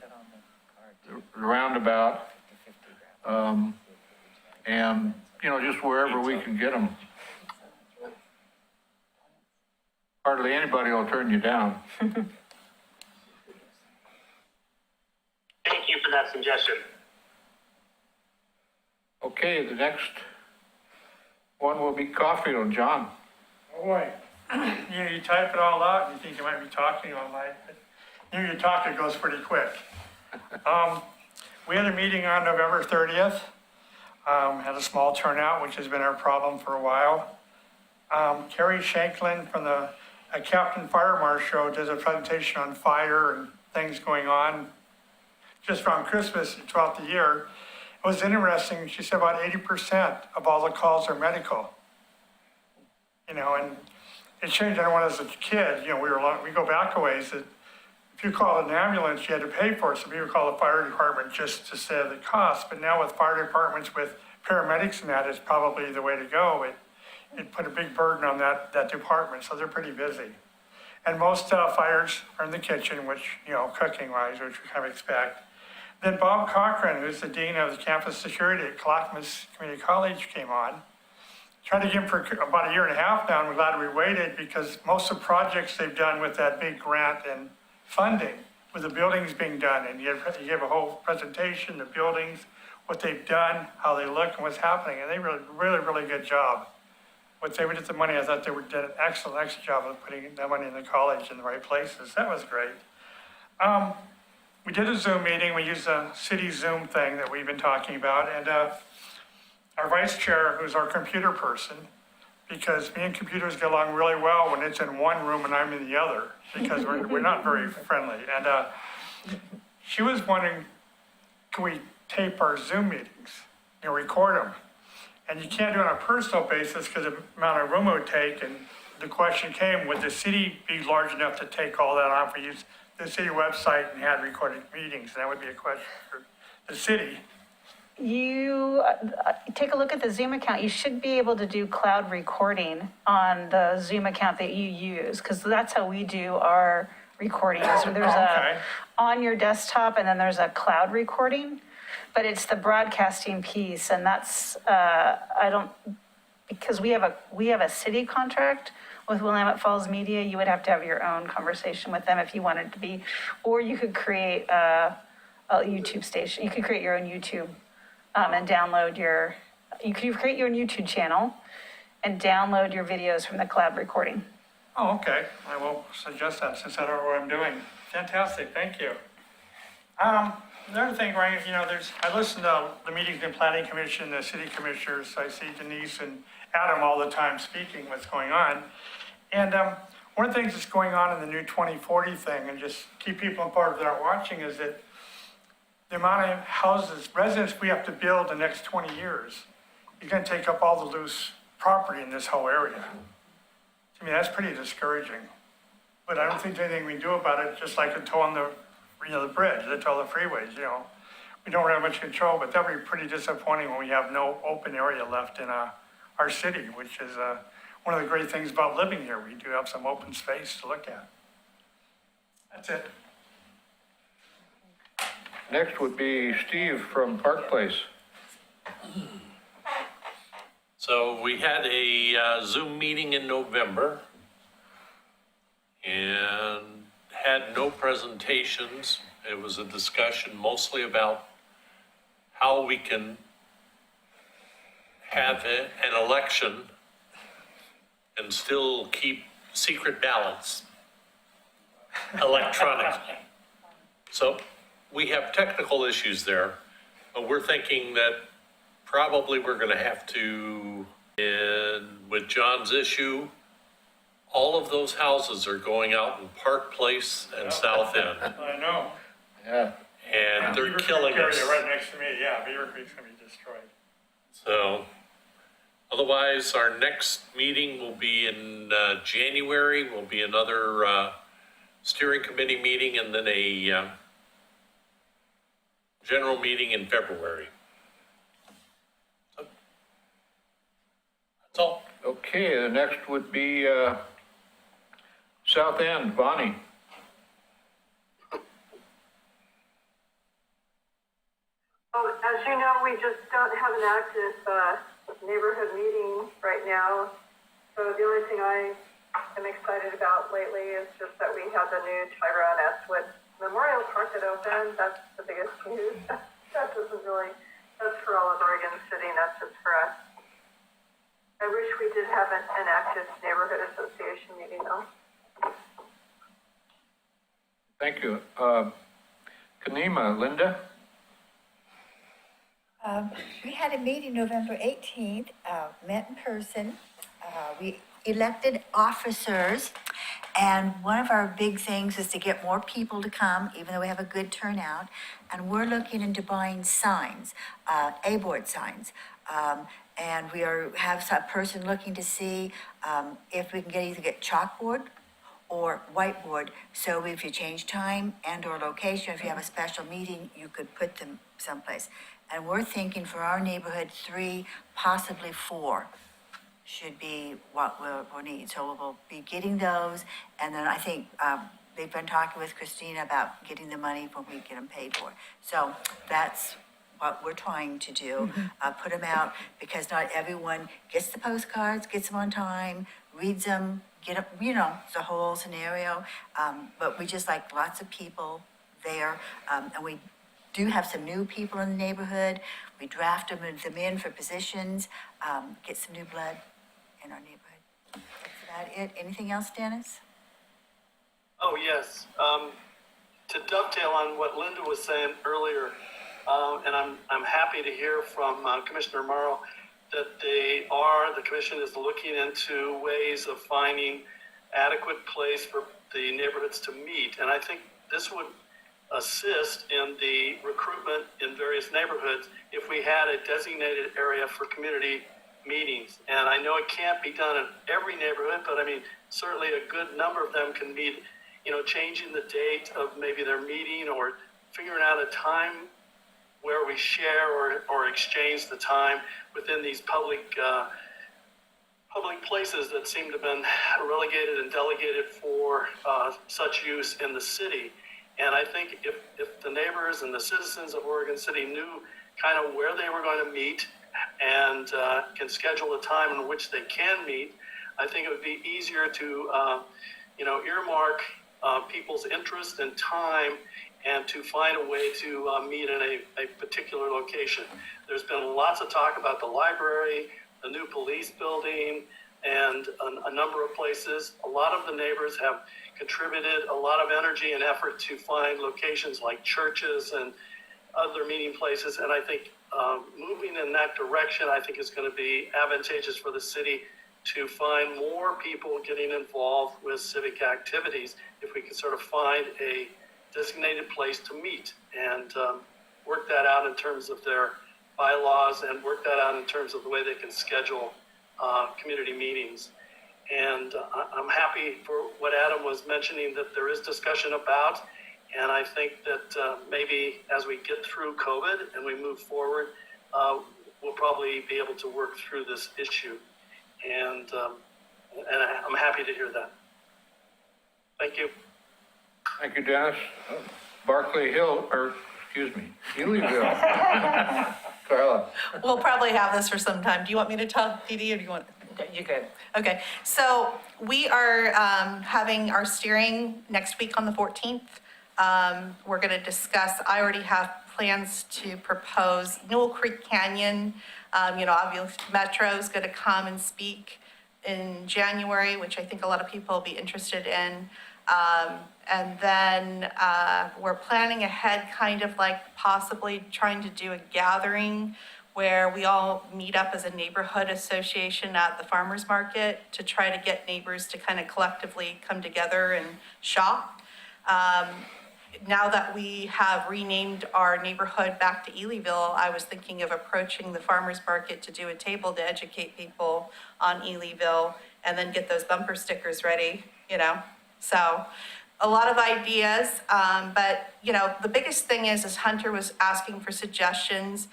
roundabout, and just wherever we can get them. Hardly anybody will turn you down. Thank you for that suggestion. Okay, the next one will be Caulfield. John. Oh boy, you type it all out and you think you might be talking all night, but your talk, it goes pretty quick. We had a meeting on November 30th, had a small turnout, which has been our problem for a while. Carrie Shanklin from the Captain Fire Marshal does a presentation on fire and things going on just from Christmas throughout the year. It was interesting. She said about 80% of all the calls are medical. And it changed. I know when I was a kid, we go back a ways that if you called an ambulance, you had to pay for it. So people call the fire department just to save the cost. But now with fire departments, with paramedics and that, is probably the way to go. It put a big burden on that department. So they're pretty busy. And most fires are in the kitchen, which, cooking-wise, which we kind of expect. Then Bob Cochran, who's the dean of the campus security at Clackamas Community College, came on. Tried to get him for about a year and a half now, and we're glad we waited because most of the projects they've done with that big grant and funding, with the buildings being done, and you gave a whole presentation, the buildings, what they've done, how they look, and what's happening, and they really good job. What they did with the money, I thought they did an excellent job of putting that money in the college in the right places. That was great. We did a Zoom meeting. We used a city Zoom thing that we've been talking about, and our vice chair, who's our computer person, because me and computers get along really well when it's in one room and I'm in the other, because we're not very friendly. And she was wondering, can we tape our Zoom meetings, record them? And you can't do it on a personal basis because of the amount of room it would take. And the question came, would the city be large enough to take all that on? We use the city website and had recorded meetings. That would be a question for the city. You take a look at the Zoom account. You should be able to do cloud recording on the Zoom account that you use, because that's how we do our recordings. So there's Okay. on your desktop, and then there's a cloud recording, but it's the broadcasting piece, and that's because we have a city contract with Willamette Falls Media. You would have to have your own conversation with them if you wanted to be, or you could create a YouTube station. You could create your own YouTube. And download you can create your own YouTube channel and download your videos from the cloud recording. Oh, okay. I will suggest that since I don't know what I'm doing. Fantastic, thank you. The other thing, Ryan, I listen to the meetings in Planning Commission, the city commissioners. I see Denise and Adam all the time speaking what's going on. And one of the things that's going on in the new 2040 thing, and just keep people informed that aren't watching, is that the amount of houses, residents we have to build the next 20 years, you're going to take up all the loose property in this whole area. I mean, that's pretty discouraging. But I don't think there's anything we can do about it, just like the toll on the bridge, the toll on the freeways, We don't have much control, but that would be pretty disappointing when we have no open area left in our city, which is one of the great things about living here. We do have some open space to look at. That's it. Next would be Steve from Park Place. So we had a Zoom meeting in November and had no presentations. It was a discussion mostly about how we can have an election and still keep secret ballots electronically. So we have technical issues there, but we're thinking that probably we're going to have to, and with John's issue, all of those houses are going out in Park Place and South End. I know. Yeah. And they're Beaver killing Creek us. area right next to me, yeah, Beaver Creek's gonna be destroyed. So otherwise, our next meeting will be in January. Will be another steering committee meeting and then a general meeting in February. So, that's all. Okay, the next would be South End, Bonnie. As you know, we just don't have an active neighborhood meeting right now. So the only thing I am excited about lately is just that we have the new Tyrone Estwood Memorial Park that opened. That's the biggest news. That doesn't really, that's for all of Oregon City, not just for us. I wish we did have an active neighborhood association meeting though. Thank you. Kanema, Linda? We had a meeting November 18th, met in person. We elected officers, and one of our big things is to get more people to come, even though we have a good turnout. And we're looking into buying signs, A-board signs. And we have a person looking to see if we can either get chalkboard or whiteboard. So if you change time and or location, if you have a special meeting, you could put them someplace. And we're thinking for our neighborhood, 3, possibly 4 should be what we'll need. So we'll be getting those. And then I think they've been talking with Christina about getting the money when we get them paid for. So that's what we're trying to do, put them out, because not everyone gets the postcards, gets them on time, reads them, get up, the whole scenario. But we just like lots of people there. And we do have some new people in the neighborhood. We draft them in for positions, get some new blood in our neighborhood. That's about it. Anything else, Dennis? Oh, yes. To dovetail on what Linda was saying earlier, and I'm happy to hear from Commissioner Morrow, that the commission is looking into ways of finding adequate place for the neighborhoods to meet. And I think this would assist in the recruitment in various neighborhoods if we had a designated area for community meetings. And I know it can't be done in every neighborhood, but I mean, certainly a good number of them can meet, changing the date of maybe their meeting or figuring out a time where we share or exchange the time within these public places that seem to have been relegated and delegated for such use in the city. And I think if the neighbors and the citizens of Oregon City knew kind of where they were going to meet and can schedule a time in which they can meet, I think it would be easier to, earmark people's interest and time and to find a way to meet in a particular location. There's been lots of talk about the library, the new police building, and a number of places. A lot of the neighbors have contributed a lot of energy and effort to find locations like churches and other meeting places. And I think moving in that direction, I think is going to be advantageous for the city to find more people getting involved with civic activities if we can sort of find a designated place to meet and work that out in terms of their bylaws and work that out in terms of the way they can schedule community meetings. And I'm happy for what Adam was mentioning that there is discussion about. And I think that maybe as we get through COVID and we move forward, we'll probably be able to work through this issue. And I'm happy to hear that. Thank you. Thank you, Dennis. E-Leanville. Carla. We'll probably have this for some time. Do you want me to talk, Dee Dee, or do you want? You good? Okay, so we are having our steering next week on the 14th. We're going to discuss, I already have plans to propose Newell Creek Canyon. Obviously Metro is going to come and speak in January, which I think a lot of people will be interested in. And then we're planning ahead, kind of like possibly trying to do a gathering where we all meet up as a neighborhood association at the farmer's market to try to get neighbors to kind of collectively come together and shop. Now that we have renamed our neighborhood back to E-Leanville, I was thinking of approaching the farmer's market to do a table to educate people on E-Leanville and then get those bumper stickers ready, So a lot of ideas, but the biggest thing is Hunter was asking for suggestions.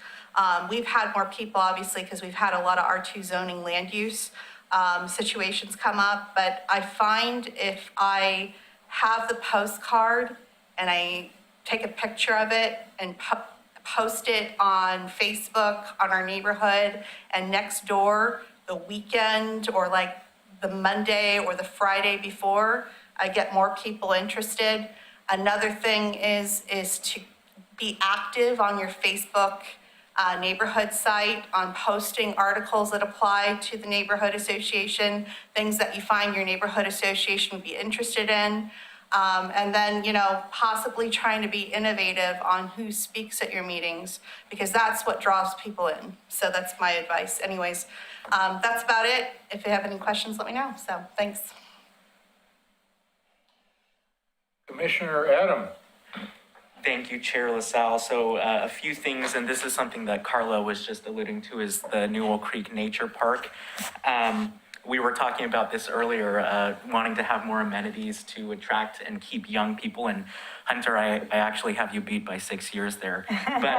We've had more people, obviously, because we've had a lot of R2 zoning land use situations come up, but I find if I have the postcard and I take a picture of it and post it on Facebook, on our neighborhood, and next door, the weekend or like the Monday or the Friday before, I get more people interested. Another thing is to be active on your Facebook neighborhood site on posting articles that apply to the neighborhood association, things that you find your neighborhood association would be interested in. And then, possibly trying to be innovative on who speaks at your meetings, because that's what draws people in. So that's my advice. Anyways, that's about it. If you have any questions, let me know. So thanks. Commissioner Adam. Thank you, Chair LaSalle. So a few things, and this is something that Carla was just alluding to, is the Newell Creek Nature Park. We were talking about this earlier, wanting to have more amenities to attract and keep young people. And Hunter, I actually have you beat by 6 years there. But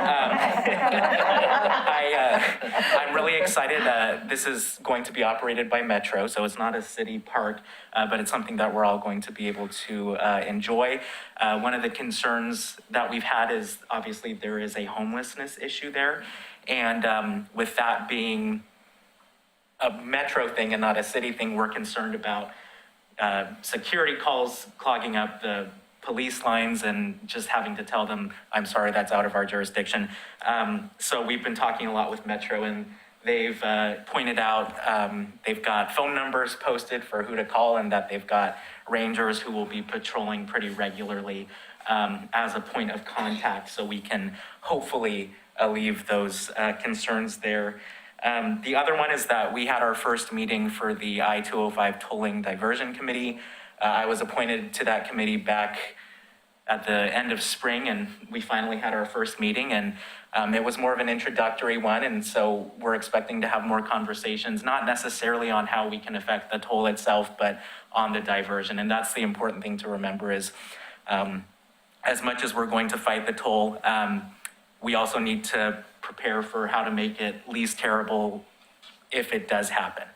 I'm really excited. This is going to be operated by Metro, so it's not a city park, but it's something that we're all going to be able to enjoy. One of the concerns that we've had is obviously there is a homelessness issue there. And with that being a Metro thing and not a city thing, we're concerned about security calls clogging up the police lines and just having to tell them, I'm sorry, that's out of our jurisdiction. So we've been talking a lot with Metro, and they've pointed out they've got phone numbers posted for who to call, and that they've got rangers who will be patrolling pretty regularly as a point of contact, so we can hopefully alleviate those concerns there. The other one is that we had our first meeting for the I-205 Tolling Diversion Committee. I was appointed to that committee back at the end of spring, and we finally had our first meeting, and it was more of an introductory one, and so we're expecting to have more conversations, not necessarily on how we can affect the toll itself, but on the diversion. And that's the important thing to remember is, as much as we're going to fight the toll, we also need to prepare for how to make it least terrible if it does happen.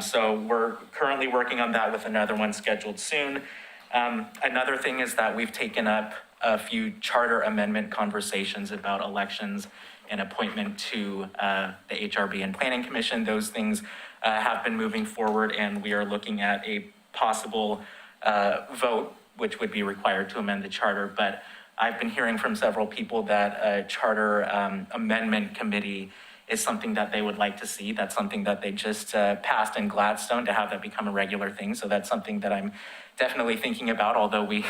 So we're currently working on that with another one scheduled soon. Another thing is that we've taken up a few charter amendment conversations about elections and appointment to the HRB and Planning Commission. Those things have been moving forward, and we are looking at a possible vote, which would be required to amend the charter. But I've been hearing from several people that a charter amendment committee is something that they would like to see. That's something that they just passed in Gladstone, to have that become a regular thing. So that's something that I'm definitely thinking about, although we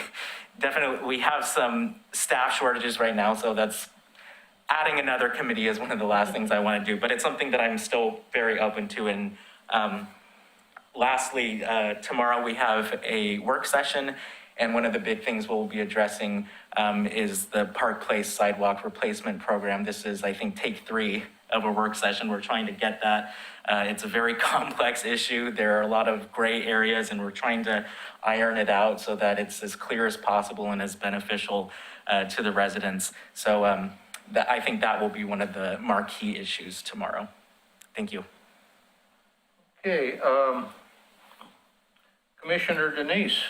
have some staff shortages right now, so that's adding another committee is one of the last things I want to do, but it's something that I'm still very open to. And lastly, tomorrow we have a work session, and one of the big things we'll be addressing is the Park Place Sidewalk Replacement Program. This is, I think, take 3 of a work session. We're trying to get that. It's a very complex issue. There are a lot of gray areas, and we're trying to iron it out so that it's as clear as possible and as beneficial to the residents. So I think that will be one of the marquee issues tomorrow. Thank you. Okay, Commissioner Denise.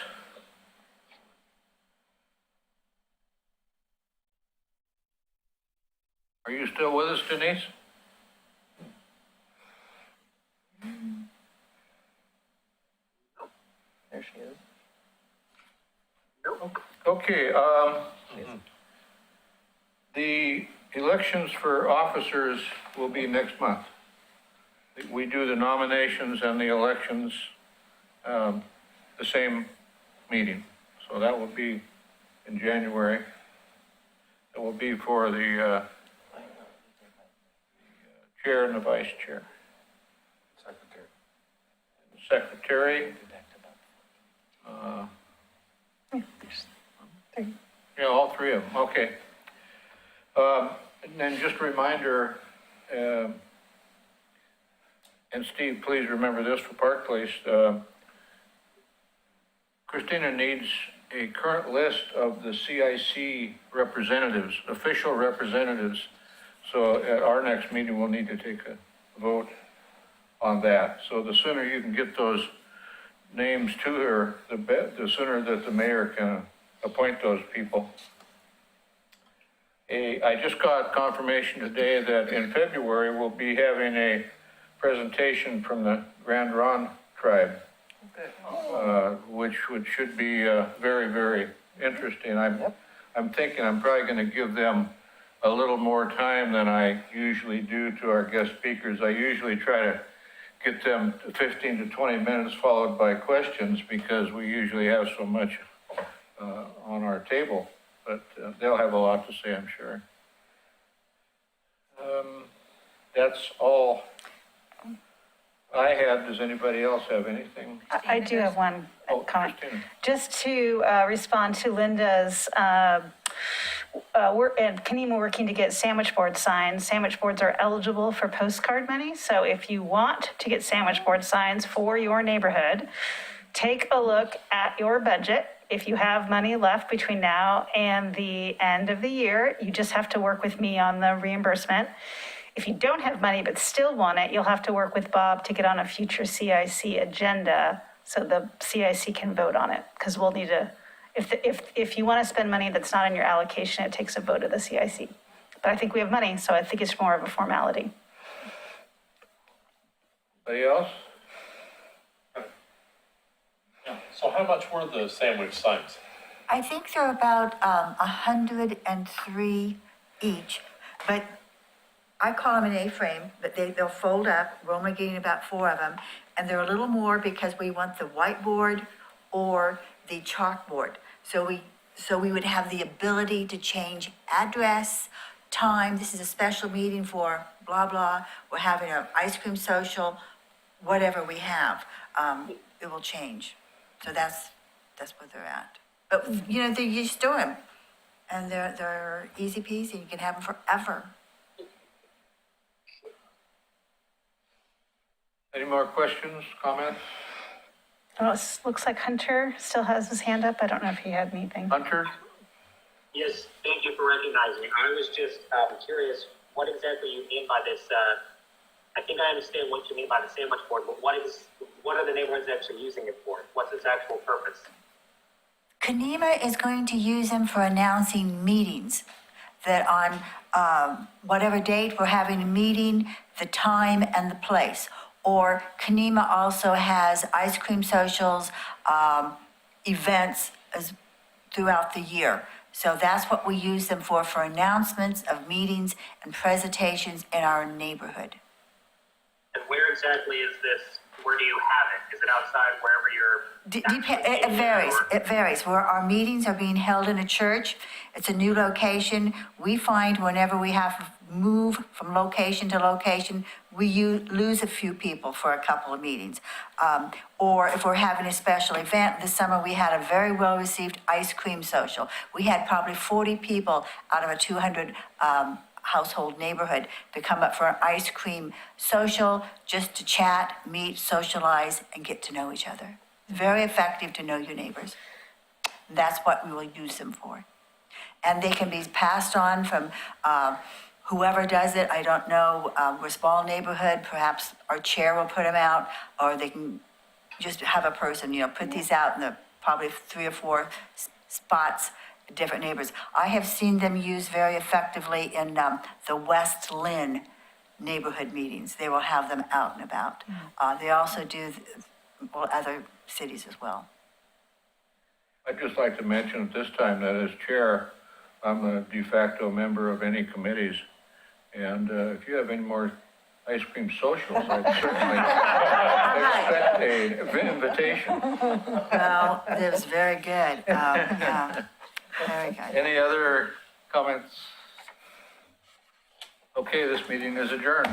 Are you still with us, Denise? There she is. Okay, the elections for officers will be next month. We do the nominations and the elections the same meeting. So that will be in January. It will be for the chair and the vice chair. Secretary. Yeah, all 3 of them, okay. And then just a reminder, and Steve, please remember this for Park Place. Christina needs a current list of the CIC representatives, official representatives. So at our next meeting, we'll need to take a vote on that. So the sooner you can get those names to her, the sooner that the mayor can appoint those people. I just got confirmation today that in February, we'll be having a presentation from the Grand Ronde tribe, which should be very, very interesting. I'm thinking I'm probably going to give them a little more time than I usually do to our guest speakers. I usually try to get them 15 to 20 minutes followed by questions, because we usually have so much on our table, but they'll have a lot to say, I'm sure. That's all I have. Does anybody else have anything? I do have one comment. Christina. Just to respond to Linda's, we're at Kenema working to get sandwich board signs. Sandwich boards are eligible for postcard money. So if you want to get sandwich board signs for your neighborhood, take a look at your budget. If you have money left between now and the end of the year, you just have to work with me on the reimbursement. If you don't have money but still want it, you'll have to work with Bob to get on a future CIC agenda so the CIC can vote on it. Because we'll need to, if you want to spend money that's not in your allocation, it takes a vote of the CIC. But I think we have money, so I think it's more of a formality. Anybody else? So how much were the sandwich signs? I think they're about 103 each, but I call them an A-frame, but they'll fold up. We're only getting about 4 of them, and they're a little more because we want the whiteboard or the chalkboard. So we would have the ability to change address, time, this is a special meeting for blah, blah, we're having an ice cream social, whatever we have, it will change. So that's where they're at. But, you know, they're used to them, and they're easy peasy, you can have them forever. Any more questions, comments? Oh, it looks like Hunter still has his hand up. I don't know if he had anything. Hunter? Yes, thank you for recognizing me. I was just curious what exactly you mean by this. I think I understand what you mean by the sandwich board, but what are the neighborhoods actually using it for? What's its actual purpose? Kanema is going to use them for announcing meetings, that on whatever date we're having a meeting, the time and the place. Or Kanema also has ice cream socials, events throughout the year. So that's what we use them for announcements of meetings and presentations in our neighborhood. And where exactly is this? Where do you have it? Is it outside wherever you're? It varies. Where our meetings are being held in a church, it's a new location. We find whenever we have to move from location to location, we lose a few people for a couple of meetings. Or if we're having a special event, this summer we had a very well-received ice cream social. We had probably 40 people out of a 200 household neighborhood to come up for an ice cream social, just to chat, meet, socialize, and get to know each other. Very effective to know your neighbors. That's what we will use them for. And they can be passed on from whoever does it. I don't know, we're a small neighborhood, perhaps our chair will put them out, or they can just have a person, put these out in the probably 3 or 4 spots, different neighbors. I have seen them used very effectively in the West Lynn neighborhood meetings. They will have them out and about. They also do other cities as well. I'd just like to mention at this time that as chair, I'm a de facto member of any committees. And if you have any more ice cream socials, I'd certainly expect an invitation. Well, it was very good. Yeah, very good. Any other comments? Okay, this meeting is adjourned.